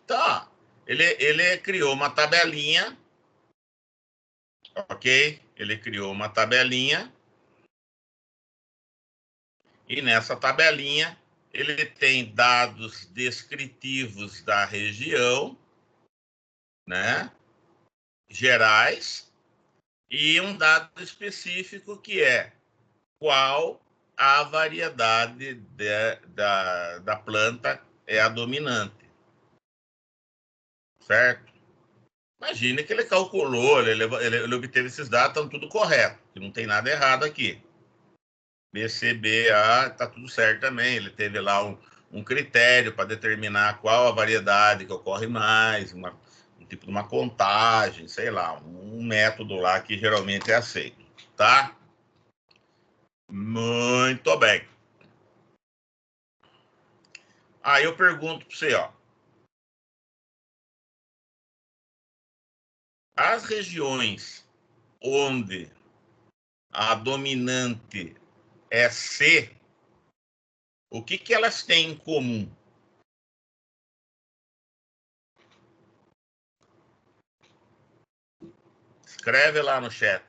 Tá, ele criou uma tabelinha, ok? Ele criou uma tabelinha e nessa tabelinha ele tem dados descritivos da região, né, gerais, e um dado específico que é qual a variedade da planta é a dominante, certo? Imagine que ele calculou, ele obteve esses dados, estão tudo correto, que não tem nada errado aqui. BCBA está tudo certo também. Ele teve lá um critério para determinar qual a variedade que ocorre mais, um tipo de uma contagem, sei lá, um método lá que geralmente é aceito, tá? Muito bem. Aí eu pergunto para você, ó, as regiões onde a dominante é C, o que elas têm em comum? Escreve lá no chat.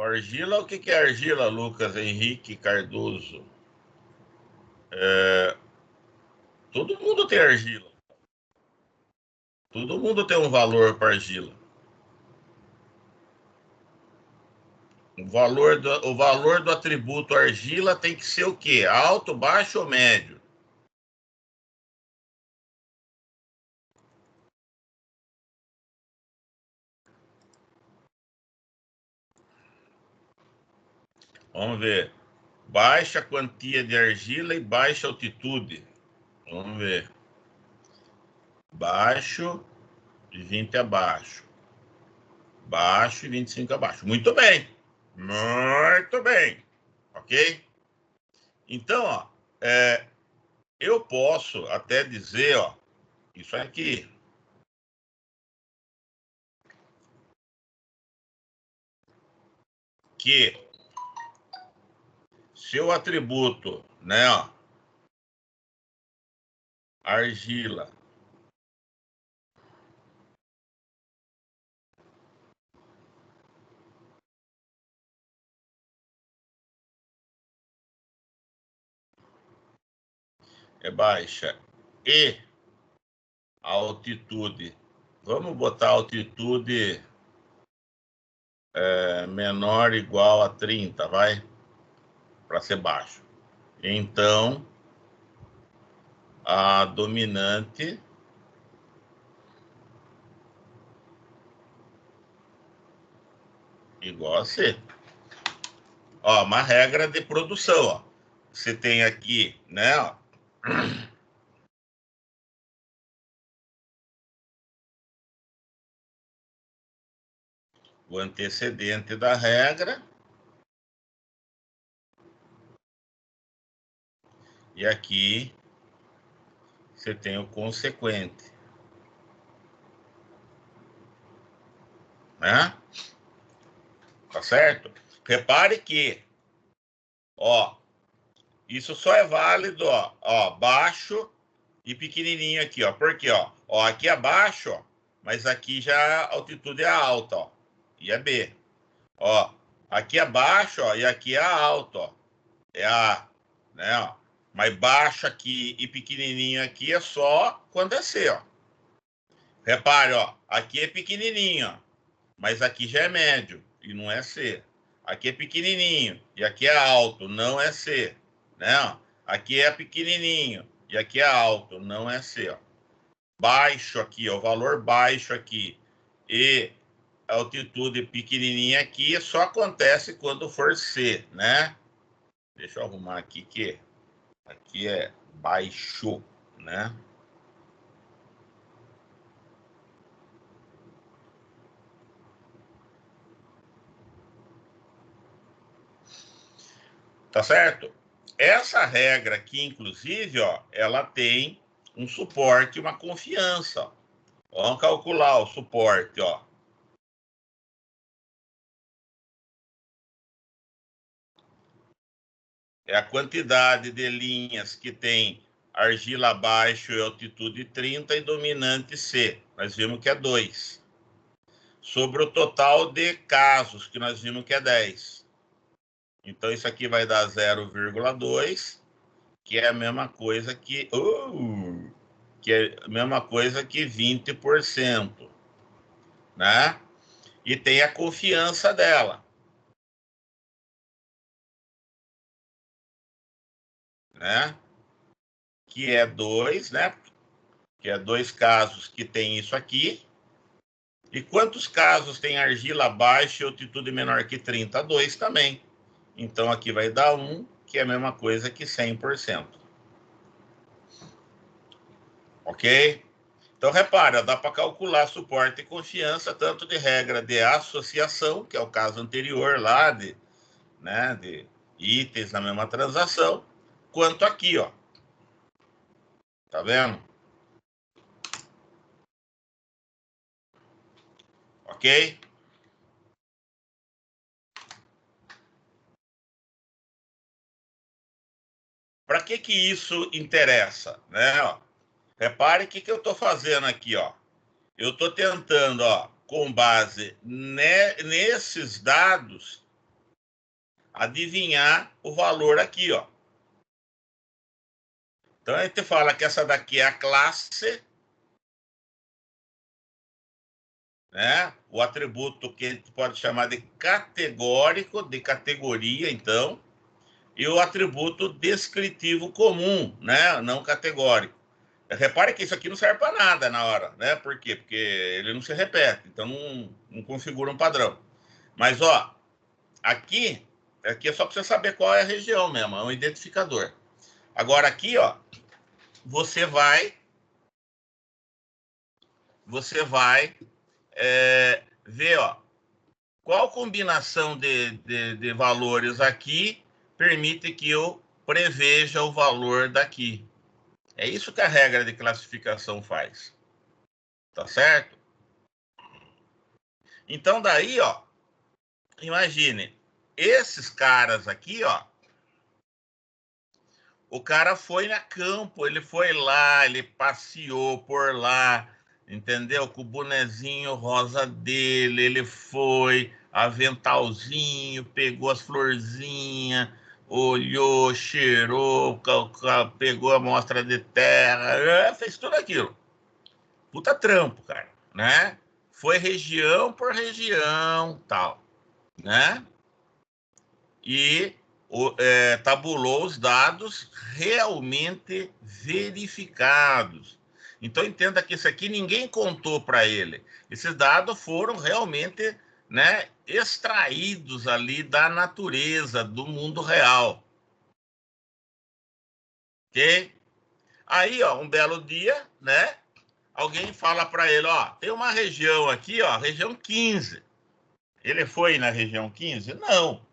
Argila, o que é argila, Lucas Henrique Cardoso? Todo mundo tem argila. Todo mundo tem um valor para argila. O valor do atributo argila tem que ser o quê? Alto, baixo ou médio? Vamos ver. Baixa quantia de argila e baixa altitude. Vamos ver. Baixo e 20 abaixo. Baixo e 25 abaixo. Muito bem. Muito bem. Ok? Então, ó, eu posso até dizer, ó, isso aqui. Que seu atributo, né, ó, argila, é baixa e a altitude. Vamos botar a altitude menor ou igual a 30, vai? Para ser baixo. Então, a dominante igual a C. Ó, uma regra de produção, ó. Você tem aqui, né, ó, o antecedente da regra. E aqui você tem o consequente. Né? Tá certo? Repare que, ó, isso só é válido, ó, baixo e pequenininho aqui, ó. Por quê, ó? Aqui é baixo, ó, mas aqui já a altitude é alta, ó. E é B. Ó, aqui é baixo, ó, e aqui é alto, ó. É A, né, ó. Mas baixo aqui e pequenininho aqui é só quando é C, ó. Repare, ó, aqui é pequenininho, ó, mas aqui já é médio e não é C. Aqui é pequenininho e aqui é alto, não é C, né? Aqui é pequenininho e aqui é alto, não é C. Ó. Baixo aqui, ó, o valor baixo aqui e a altitude pequenininha aqui só acontece quando for C, né? Deixa eu arrumar aqui que aqui é baixo, né? Tá certo? Essa regra aqui, inclusive, ó, ela tem um suporte, uma confiança. Ó. Vamos calcular o suporte, ó. É a quantidade de linhas que tem argila abaixo e altitude 30 e dominante C. Nós vimos que é 2. Sobre o total de casos, que nós vimos que é 10. Então, isso aqui vai dar 0,2, que é a mesma coisa que é a mesma coisa que 20%, né? E tem a confiança dela, né? Que é 2, né? Que é 2 casos que tem isso aqui. E quantos casos tem argila baixa e altitude menor que 30? 2 também. Então aqui vai dar 1, que é a mesma coisa que 100%. Ok? Então, repara, dá para calcular suporte e confiança, tanto de regra de associação, que é o caso anterior lá, né, de itens na mesma transação, quanto aqui, ó. Tá vendo? Ok? Para que isso interessa, né? Ó, repare o que eu estou fazendo aqui, ó. Eu estou tentando, ó, com base nesses dados, adivinhar o valor aqui, ó. Então, a gente fala que essa daqui é a classe, né? O atributo que a gente pode chamar de categórico, de categoria, então, e o atributo descritivo comum, né? Não categórico. Repare que isso aqui não serve para nada na hora, né? Por quê? Porque ele não se repete, então não configura um padrão. Mas, ó, aqui é só para você saber qual é a região mesmo, é um identificador. Agora, aqui, ó, você vai ver, ó, qual combinação de valores aqui permite que eu preveja o valor daqui. É isso que a regra de classificação faz. Tá certo? Então, daí, ó, imagine, esses caras aqui, ó, o cara foi na campo, ele foi lá, ele passeou por lá, entendeu? Com o bonezinho rosa dele, ele foi, aventalzinho, pegou as florzinhas, olhou, cheirou, pegou a amostra de terra, fez tudo aquilo. Puta trampo, cara, né? Foi região por região, tal, né? E tabulou os dados realmente verificados. Então, entenda que isso aqui ninguém contou para ele. Esses dados foram realmente, né, extraídos ali da natureza, do mundo real. Ok? Aí, ó, um belo dia, né, alguém fala para ele, ó, tem uma região aqui, ó, região 15. Ele foi na região 15? Não.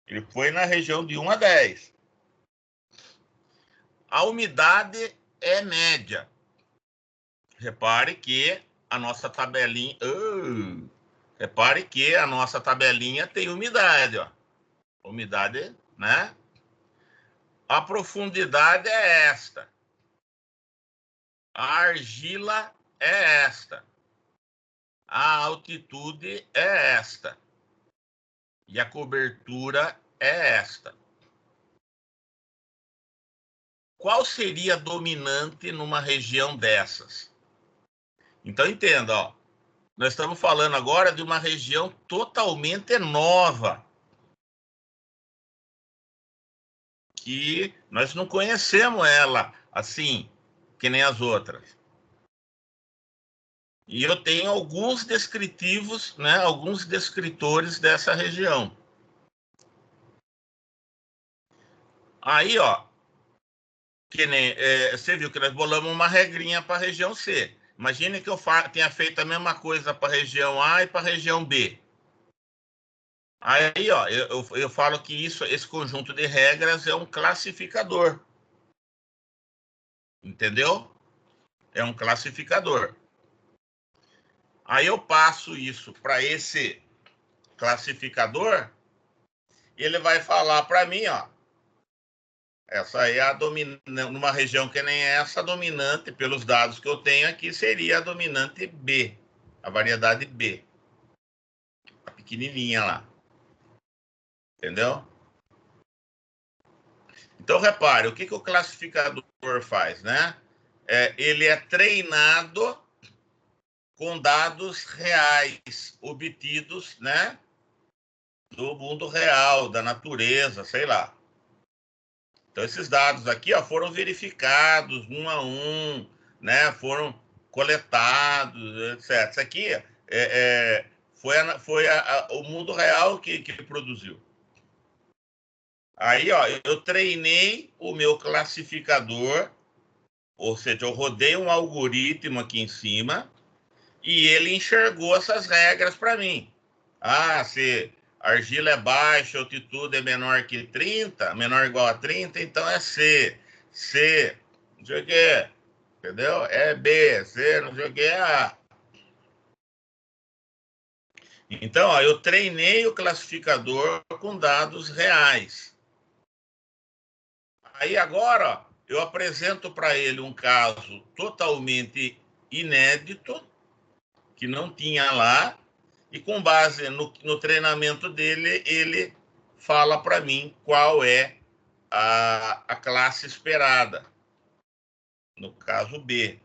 Ele foi na região de 1 a 10. A umidade é média. Repare que a nossa tabelinha... repare que a nossa tabelinha tem umidade, ó. Umidade, né? A profundidade é esta. A argila é esta. A altitude é esta. E a cobertura é esta. Qual seria dominante numa região dessas? Então, entenda, ó. Nós estamos falando agora de uma região totalmente nova, que nós não conhecemos ela assim, que nem as outras. E eu tenho alguns descritivos, né, alguns descritores dessa região. Aí, ó, que nem, você viu que nós bolamos uma regrinha para a região C. Imagine que eu tenha feito a mesma coisa para a região A e para a região B. Aí, ó, eu falo que esse conjunto de regras é um classificador. Entendeu? É um classificador. Aí eu passo isso para esse classificador, ele vai falar para mim, ó, essa aí é a dominante, numa região que nem essa, a dominante, pelos dados que eu tenho aqui, seria a dominante B, a variedade B, a pequenininha lá. Entendeu? Então, repare, o que o classificador faz, né? Ele é treinado com dados reais, obtidos, né, do mundo real, da natureza, sei lá. Então, esses dados aqui, ó, foram verificados um a um, né? Foram coletados, etc. Isso aqui foi o mundo real que produziu. Aí, ó, eu treinei o meu classificador, ou seja, eu rodei um algoritmo aqui em cima e ele enxergou essas regras para mim. Ah, se argila é baixa, altitude é menor que 30, menor ou igual a 30, então é C. C, não sei o que, entendeu? É B, C, não sei o que, é A. Então, ó, eu treinei o classificador com dados reais. Aí agora, ó, eu apresento para ele um caso totalmente inédito, que não tinha lá, e com base no treinamento dele, ele fala para mim qual é a classe esperada. No caso B.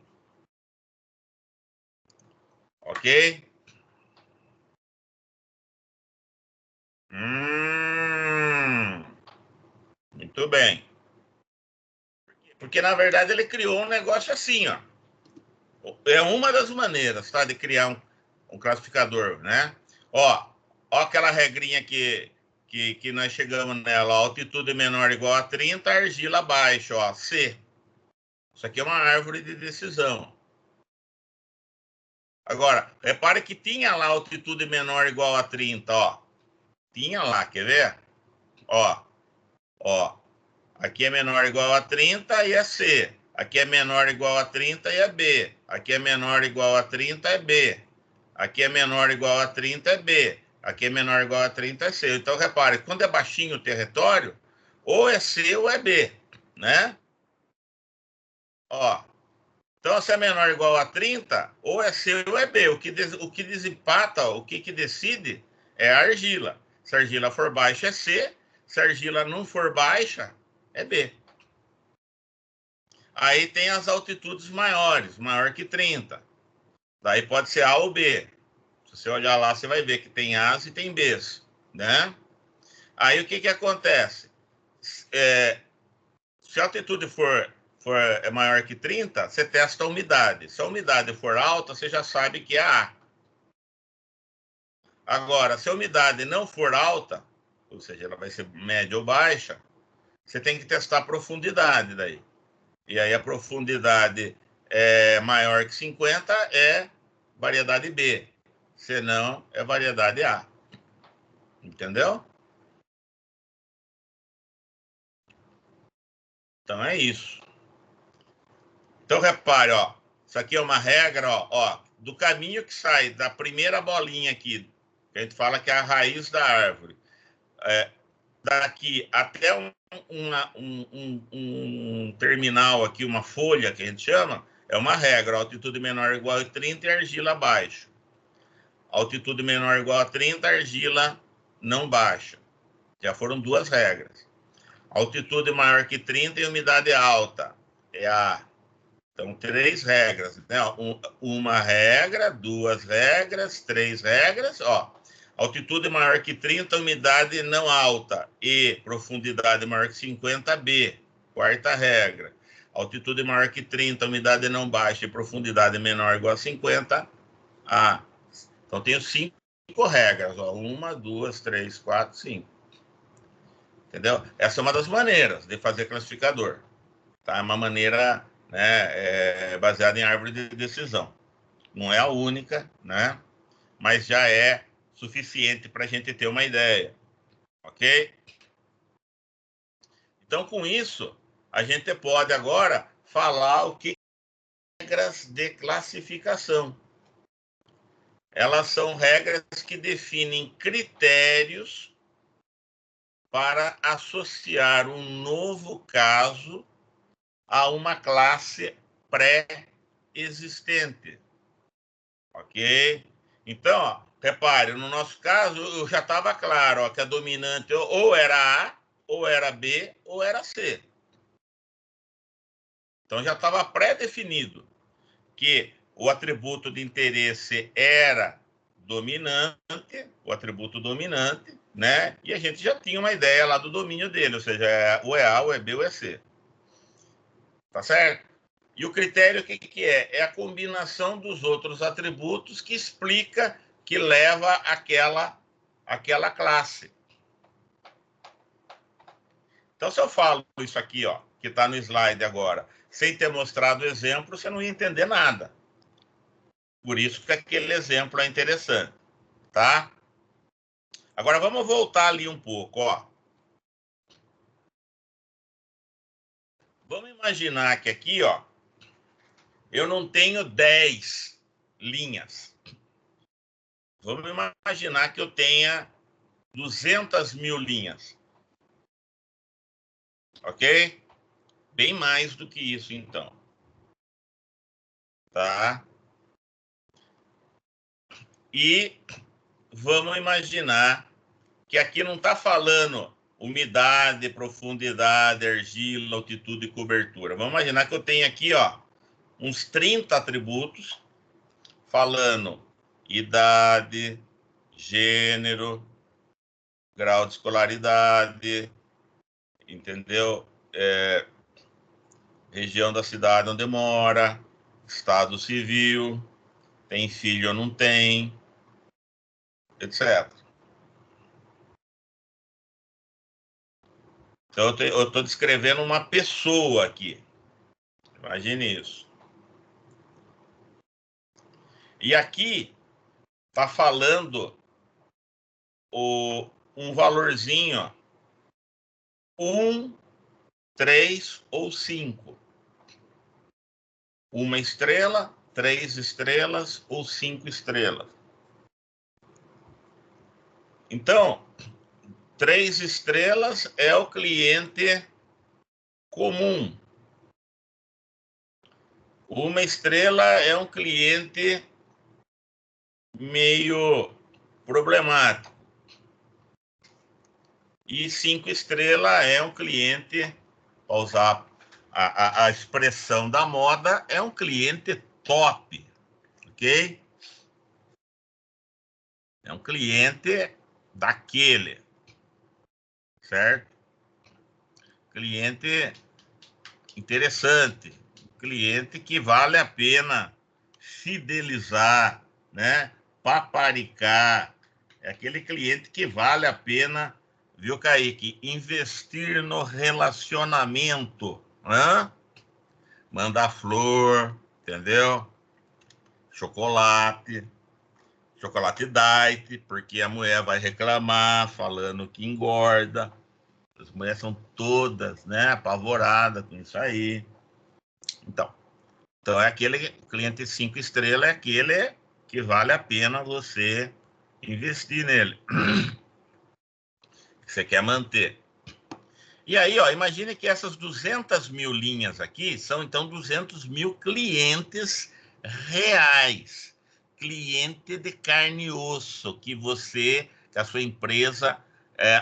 Ok? Muito bem. Porque, na verdade, ele criou um negócio assim, ó. É uma das maneiras, tá? De criar um classificador, né? Ó aquela regrinha que nós chegamos nela. Ó, altitude menor ou igual a 30, argila baixa, ó. C. Isso aqui é uma árvore de decisão. Agora, repare que tinha lá altitude menor ou igual a 30, ó. Tinha lá, quer ver? Ó. Aqui é menor ou igual a 30 e é C. Aqui é menor ou igual a 30 e é B. Aqui é menor ou igual a 30 é B. Aqui é menor ou igual a 30 é B. Aqui é menor ou igual a 30 é C. Então, repare, quando é baixinho o território, ou é C ou é B, né? Ó. Então, se é menor ou igual a 30, ou é C ou é B. O que desempata, o que decide é a argila. Se a argila for baixa, é C. Se a argila não for baixa, é B. Aí tem as altitudes maiores, maior que 30. Daí pode ser A ou B. Se você olhar lá, você vai ver que tem A's e tem B's, né? Aí o que acontece? Se a altitude for maior que 30, você testa a umidade. Se a umidade for alta, você já sabe que é A. Agora, se a umidade não for alta, ou seja, ela vai ser média ou baixa, você tem que testar a profundidade daí. E aí a profundidade é maior que 50 é variedade B. Se não, é variedade A. Entendeu? Então é isso. Então repare, ó. Isso aqui é uma regra, ó, do caminho que sai da primeira bolinha aqui, que a gente fala que é a raiz da árvore. Daqui até um terminal aqui, uma folha que a gente chama, é uma regra. Altitude menor ou igual a 30 e argila abaixo. Altitude menor ou igual a 30, argila não baixa. Já foram duas regras. Altitude maior que 30 e umidade alta. É a. Então, três regras. Né? Uma regra, duas regras, três regras. Ó, altitude maior que 30, umidade não alta. E profundidade maior que 50, B. Quarta regra. Altitude maior que 30, umidade não baixa e profundidade menor ou igual a 50, A. Então, tenho cinco regras. Ó. Uma, duas, três, quatro, cinco. Entendeu? Essa é uma das maneiras de fazer classificador. Tá? É uma maneira, né, baseada em árvore de decisão. Não é a única, né? Mas já é suficiente para a gente ter uma ideia. Ok? Então, com isso, a gente pode agora falar o que são regras de classificação. Elas são regras que definem critérios para associar um novo caso a uma classe pré-existente. Ok? Então, ó, repare, no nosso caso, já estava claro ó, que a dominante ou era A, ou era B, ou era C. Então já estava pré-definido que o atributo de interesse era dominante, o atributo dominante, né? E a gente já tinha uma ideia lá do domínio dele, ou seja, ou é A, ou é B, ou é C. Tá certo? E o critério, o que é? É a combinação dos outros atributos que explica, que leva àquela classe. Então, se eu falo isso aqui, ó, que está no slide agora, sem ter mostrado o exemplo, você não ia entender nada. Por isso que aquele exemplo é interessante, tá? Agora, vamos voltar ali um pouco, ó. Vamos imaginar que aqui, ó, eu não tenho 10 linhas. Vamos imaginar que eu tenha 200 mil linhas. Ok? Bem mais do que isso, então. Tá? E vamos imaginar que aqui não está falando umidade, profundidade, argila, altitude e cobertura. Vamos imaginar que eu tenho aqui, ó, uns 30 atributos falando idade, gênero, grau de escolaridade, entendeu? Região da cidade onde mora, estado civil, tem filho ou não tem, etc. Então, eu estou descrevendo uma pessoa aqui. Imagine isso. E aqui está falando um valorzinho, 1, 3 ou 5. 1 estrela, 3 estrelas ou 5 estrelas. Então, 3 estrelas é o cliente comum. 1 estrela é um cliente meio problemático. E 5 estrelas é um cliente, para usar a expressão da moda, é um cliente top, ok? É um cliente daquele, certo? Cliente interessante, cliente que vale a pena fidelizar, né? Paparicar. É aquele cliente que vale a pena, viu, Kaique? Investir no relacionamento, né? Mandar flor, entendeu? Chocolate diet, porque a mulher vai reclamar, falando que engorda. As mulheres são todas, né, apavoradas com isso aí. Então é aquele cliente 5 estrelas, é aquele que vale a pena você investir nele. Que você quer manter. E aí, ó, imagine que essas 200 mil linhas aqui são, então, 200 mil clientes reais. Cliente de carne e osso que a sua empresa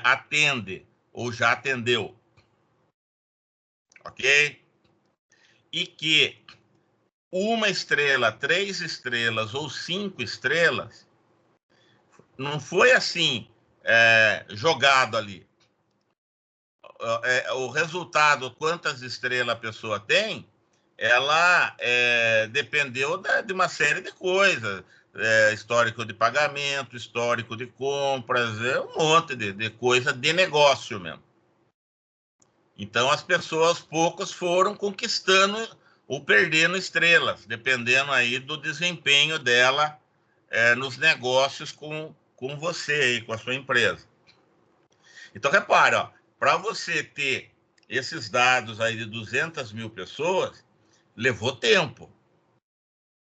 atende ou já atendeu. Ok? E que 1 estrela, 3 estrelas ou 5 estrelas não foi assim jogado ali. O resultado, quantas estrelas a pessoa tem, ela dependeu de uma série de coisas. Histórico de pagamento, histórico de compras, um monte de coisa de negócio mesmo. Então, as pessoas, poucas, foram conquistando ou perdendo estrelas, dependendo aí do desempenho dela nos negócios com você aí, com a sua empresa. Então, repara, para você ter esses dados aí de 200 mil pessoas, levou tempo.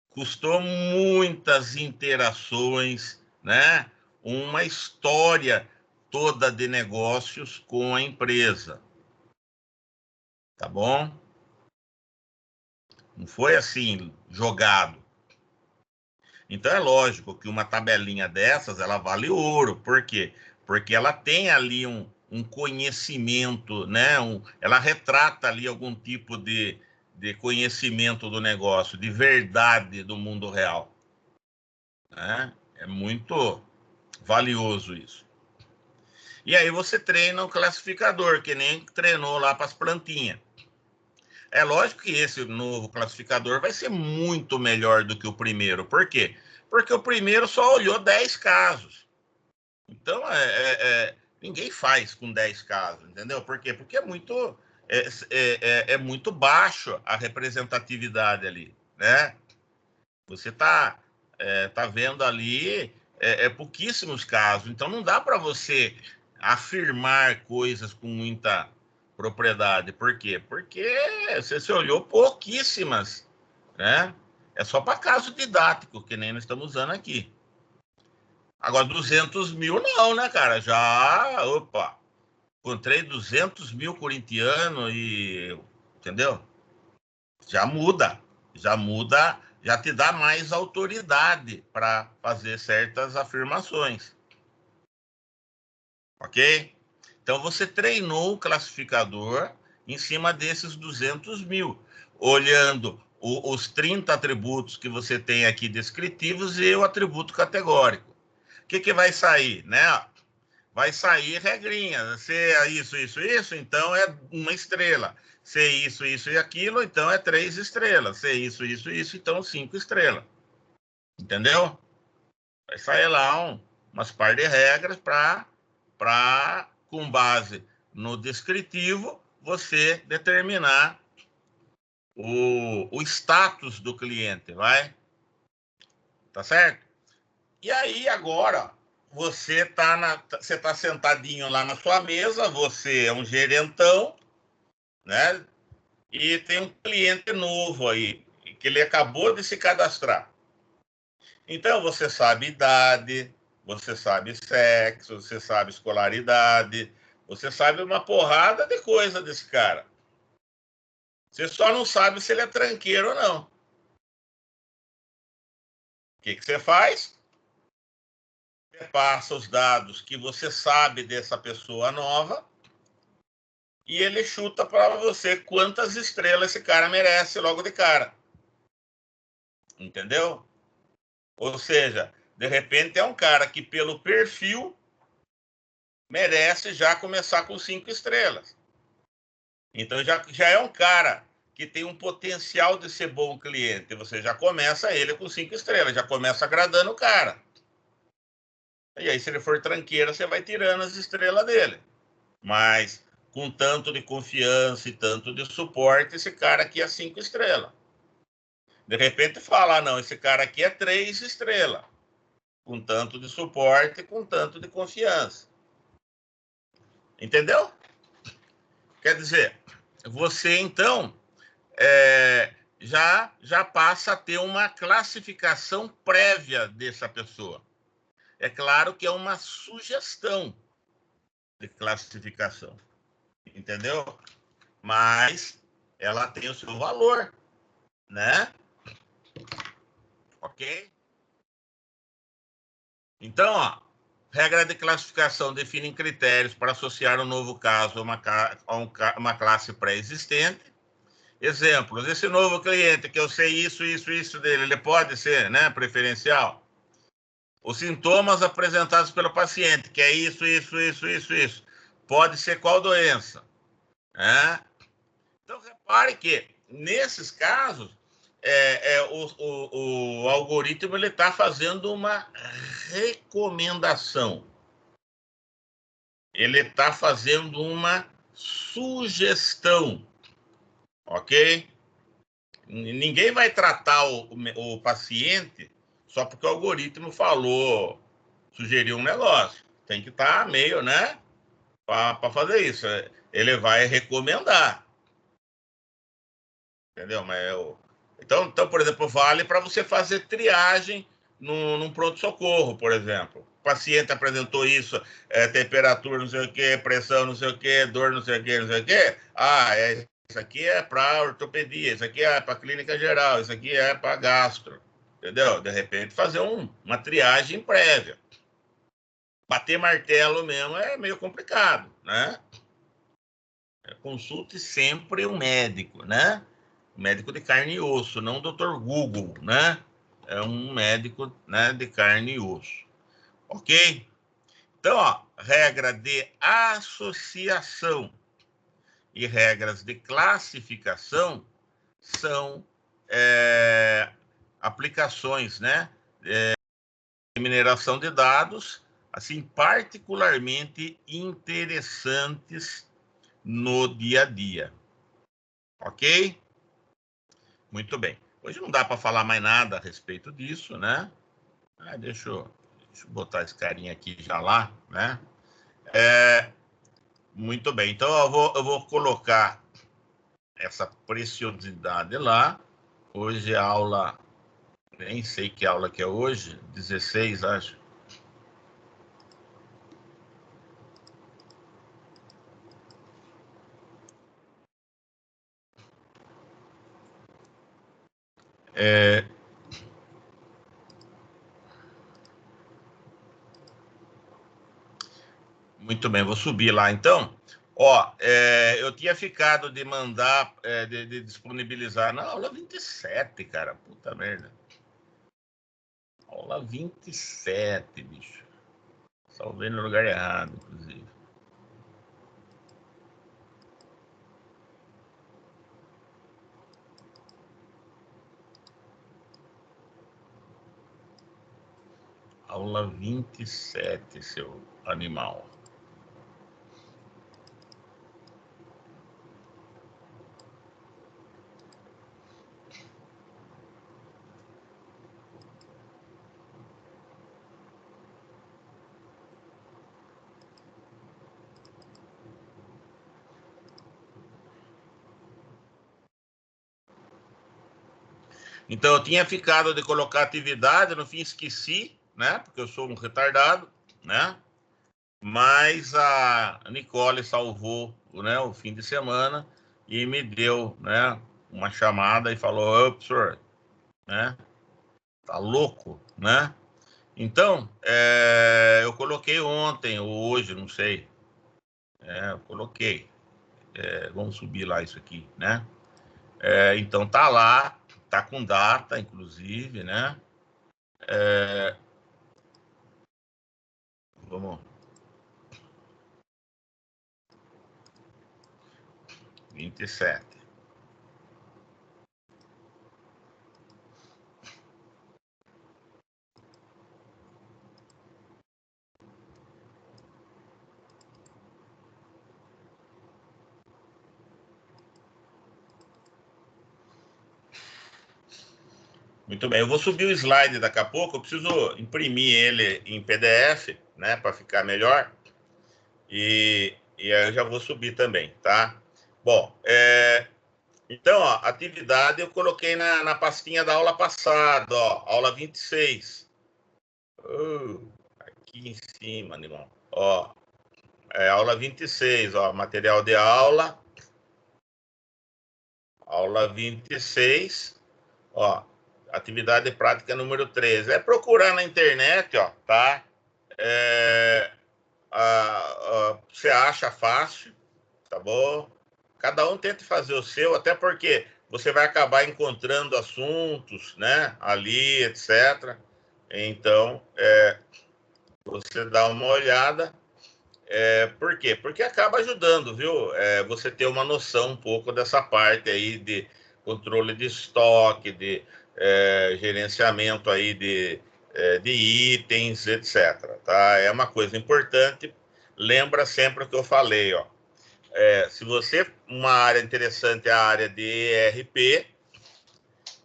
Custou muitas interações, né? Uma história toda de negócios com a empresa. Tá bom? Não foi assim, jogado. Então, é lógico que uma tabelinha dessas, ela vale ouro. Por quê? Porque ela tem ali um conhecimento, né? Ela retrata ali algum tipo de conhecimento do negócio, de verdade do mundo real. Né? É muito valioso isso. E aí você treina o classificador, que nem treinou lá para as plantinhas. É lógico que esse novo classificador vai ser muito melhor do que o primeiro. Por quê? Porque o primeiro só olhou 10 casos. Então, ninguém faz com 10 casos, entendeu? Por quê? Porque é muito baixo a representatividade ali, né? Você tá vendo ali pouquíssimos casos. Então, não dá para você afirmar coisas com muita propriedade. Por quê? Porque você olhou pouquíssimas, né? É só para caso didático, que nem nós estamos usando aqui. Agora, 200 mil não, né, cara? Já, opa, encontrei 200 mil corintianos e, entendeu? Já muda, já te dá mais autoridade para fazer certas afirmações. ok? Então, você treinou o classificador em cima desses 200 mil, olhando os 30 atributos que você tem aqui descritivos e o atributo categórico. O que vai sair, né? Vai sair regrinha. Se é isso, isso, isso, então é uma estrela. Se é isso, isso e aquilo, então é 3 estrelas. Se é isso, isso, isso, então 5 estrelas. Entendeu? Vai sair lá umas par de regras para, com base no descritivo, você determinar o status do cliente, vai? Tá certo? E aí, agora, você tá sentadinho lá na sua mesa, você é um gerentão, né? E tem um cliente novo aí, que ele acabou de se cadastrar. Então, você sabe idade, você sabe sexo, você sabe escolaridade, você sabe uma porrada de coisa desse cara. Você só não sabe se ele é tranqueiro ou não. O que você faz? Você passa os dados que você sabe dessa pessoa nova e ele chuta para você quantas estrelas esse cara merece logo de cara. Entendeu? Ou seja, de repente é um cara que, pelo perfil, merece já começar com 5 estrelas. Então já é um cara que tem um potencial de ser bom cliente. Você já começa ele com 5 estrelas, já começa agradando o cara. E aí, se ele for tranqueira, você vai tirando as estrelas dele. Mas com tanto de confiança e tanto de suporte, esse cara aqui é 5 estrelas. De repente fala, não, esse cara aqui é 3 estrelas. Com tanto de suporte, com tanto de confiança. Entendeu? Quer dizer, você então já passa a ter uma classificação prévia dessa pessoa. É claro que é uma sugestão de classificação, entendeu? Mas ela tem o seu valor, né? Ok? Então, ó, regra de classificação define critérios para associar um novo caso a uma classe pré-existente. Exemplos, esse novo cliente que eu sei isso dele, ele pode ser, né, preferencial? Os sintomas apresentados pelo paciente, que é isso. Pode ser qual doença? Né? Então, repare que, nesses casos, o algoritmo está fazendo uma recomendação. Ele está fazendo uma sugestão, ok? Ninguém vai tratar o paciente só porque o algoritmo falou, sugeriu um negócio. Tem que estar meio, né, para fazer isso. Ele vai recomendar, entendeu? Então, por exemplo, vale para você fazer triagem num pronto-socorro, por exemplo. O paciente apresentou isso, temperatura não sei o quê, pressão não sei o quê, dor não sei o quê, não sei o quê. Isso aqui é para ortopedia, isso aqui é para clínica geral, isso aqui é para gastro, entendeu? De repente, fazer uma triagem prévia. Bater martelo mesmo é meio complicado, né? Consulte sempre um médico, né? Um médico de carne e osso, não o Dr. Google, né? É um médico, né, de carne e osso. Ok? Então, ó, regra de associação e regras de classificação são aplicações, né, de mineração de dados, assim, particularmente interessantes no dia a dia. Ok? Muito bem. Hoje não dá para falar mais nada a respeito disso, né? Deixa eu botar esse carinha aqui já lá, né? Muito bem. Então eu vou colocar essa preciosidade lá. Hoje a aula, nem sei que aula que é hoje, 16, acho. Muito bem, vou subir lá então. Ó, eu tinha ficado de mandar, de disponibilizar na aula 27, cara. Puta merda. Aula 27, bicho. Salvei no lugar errado, inclusive. Aula 27, seu animal. Então, eu tinha ficado de colocar atividade, no fim esqueci, né? Porque eu sou um retardado, né? Mas a Nicole salvou, né, o fim de semana e me deu, né, uma chamada e falou: ô, professor, né? Tá louco, né? Então, eu coloquei ontem ou hoje, não sei. Eu coloquei. Vamos subir lá isso aqui, né? Então tá lá, tá com data, inclusive, né? Vamos. 27. Muito bem, eu vou subir o slide daqui a pouco. Eu preciso imprimir ele em PDF, né, para ficar melhor. E aí eu já vou subir também, tá? Bom, então, ó, atividade eu coloquei na pastinha da aula passada, ó, aula 26. Aqui em cima, animal. Ó, aula 26, ó, material de aula. Aula 26, ó, atividade prática número 13. É procurar na internet, ó, tá? Você acha fácil, tá bom? Cada um tenta fazer o seu, até porque você vai acabar encontrando assuntos, né? Ali, etc. Então, você dá uma olhada. Por quê? Porque acaba ajudando, viu? Você ter uma noção um pouco dessa parte aí de controle de estoque, de gerenciamento aí de itens, etc. Tá? É uma coisa importante. Lembra sempre o que eu falei, ó. Se você, uma área interessante é a área de ERP,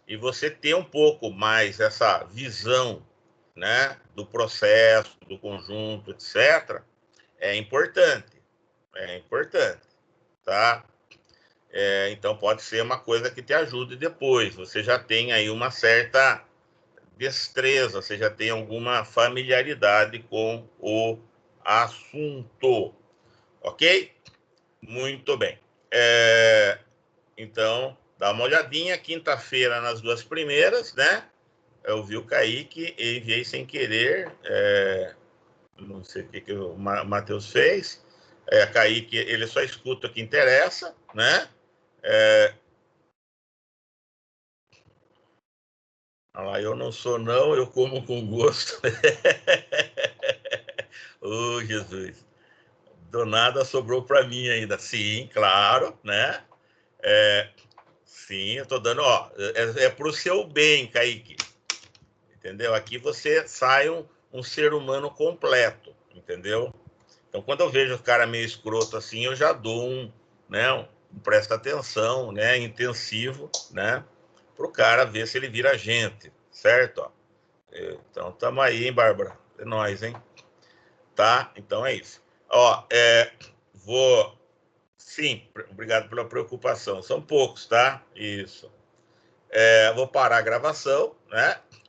e você ter um pouco mais essa visão, né, do processo, do conjunto, etc., é importante. É importante, tá? Então pode ser uma coisa que te ajude depois. Você já tem aí uma certa destreza, você já tem alguma familiaridade com o assunto, ok? Muito bem. Então, dá uma olhadinha, quinta-feira nas duas primeiras, né? Eu vi o Kaique, enviei sem querer, não sei o que o Matheus fez. Kaique, ele só escuta o que interessa, né? Lá, eu não sou não, eu como com gosto. Oh, Jesus. Do nada sobrou para mim ainda. Sim, claro, né? Sim, eu tô dando, ó, pro seu bem, Kaique. Entendeu? Aqui você sai um ser humano completo, entendeu? Então, quando eu vejo o cara meio escroto assim, eu já dou né, presta atenção, né, intensivo, né, pro cara ver se ele vira gente, certo? Ó. Então, tamo aí, hein, Bárbara? É nóis, hein? Tá? Então é isso. Ó, vou... Sim, obrigado pela preocupação. São poucos, tá? Isso. Vou parar a gravação, né?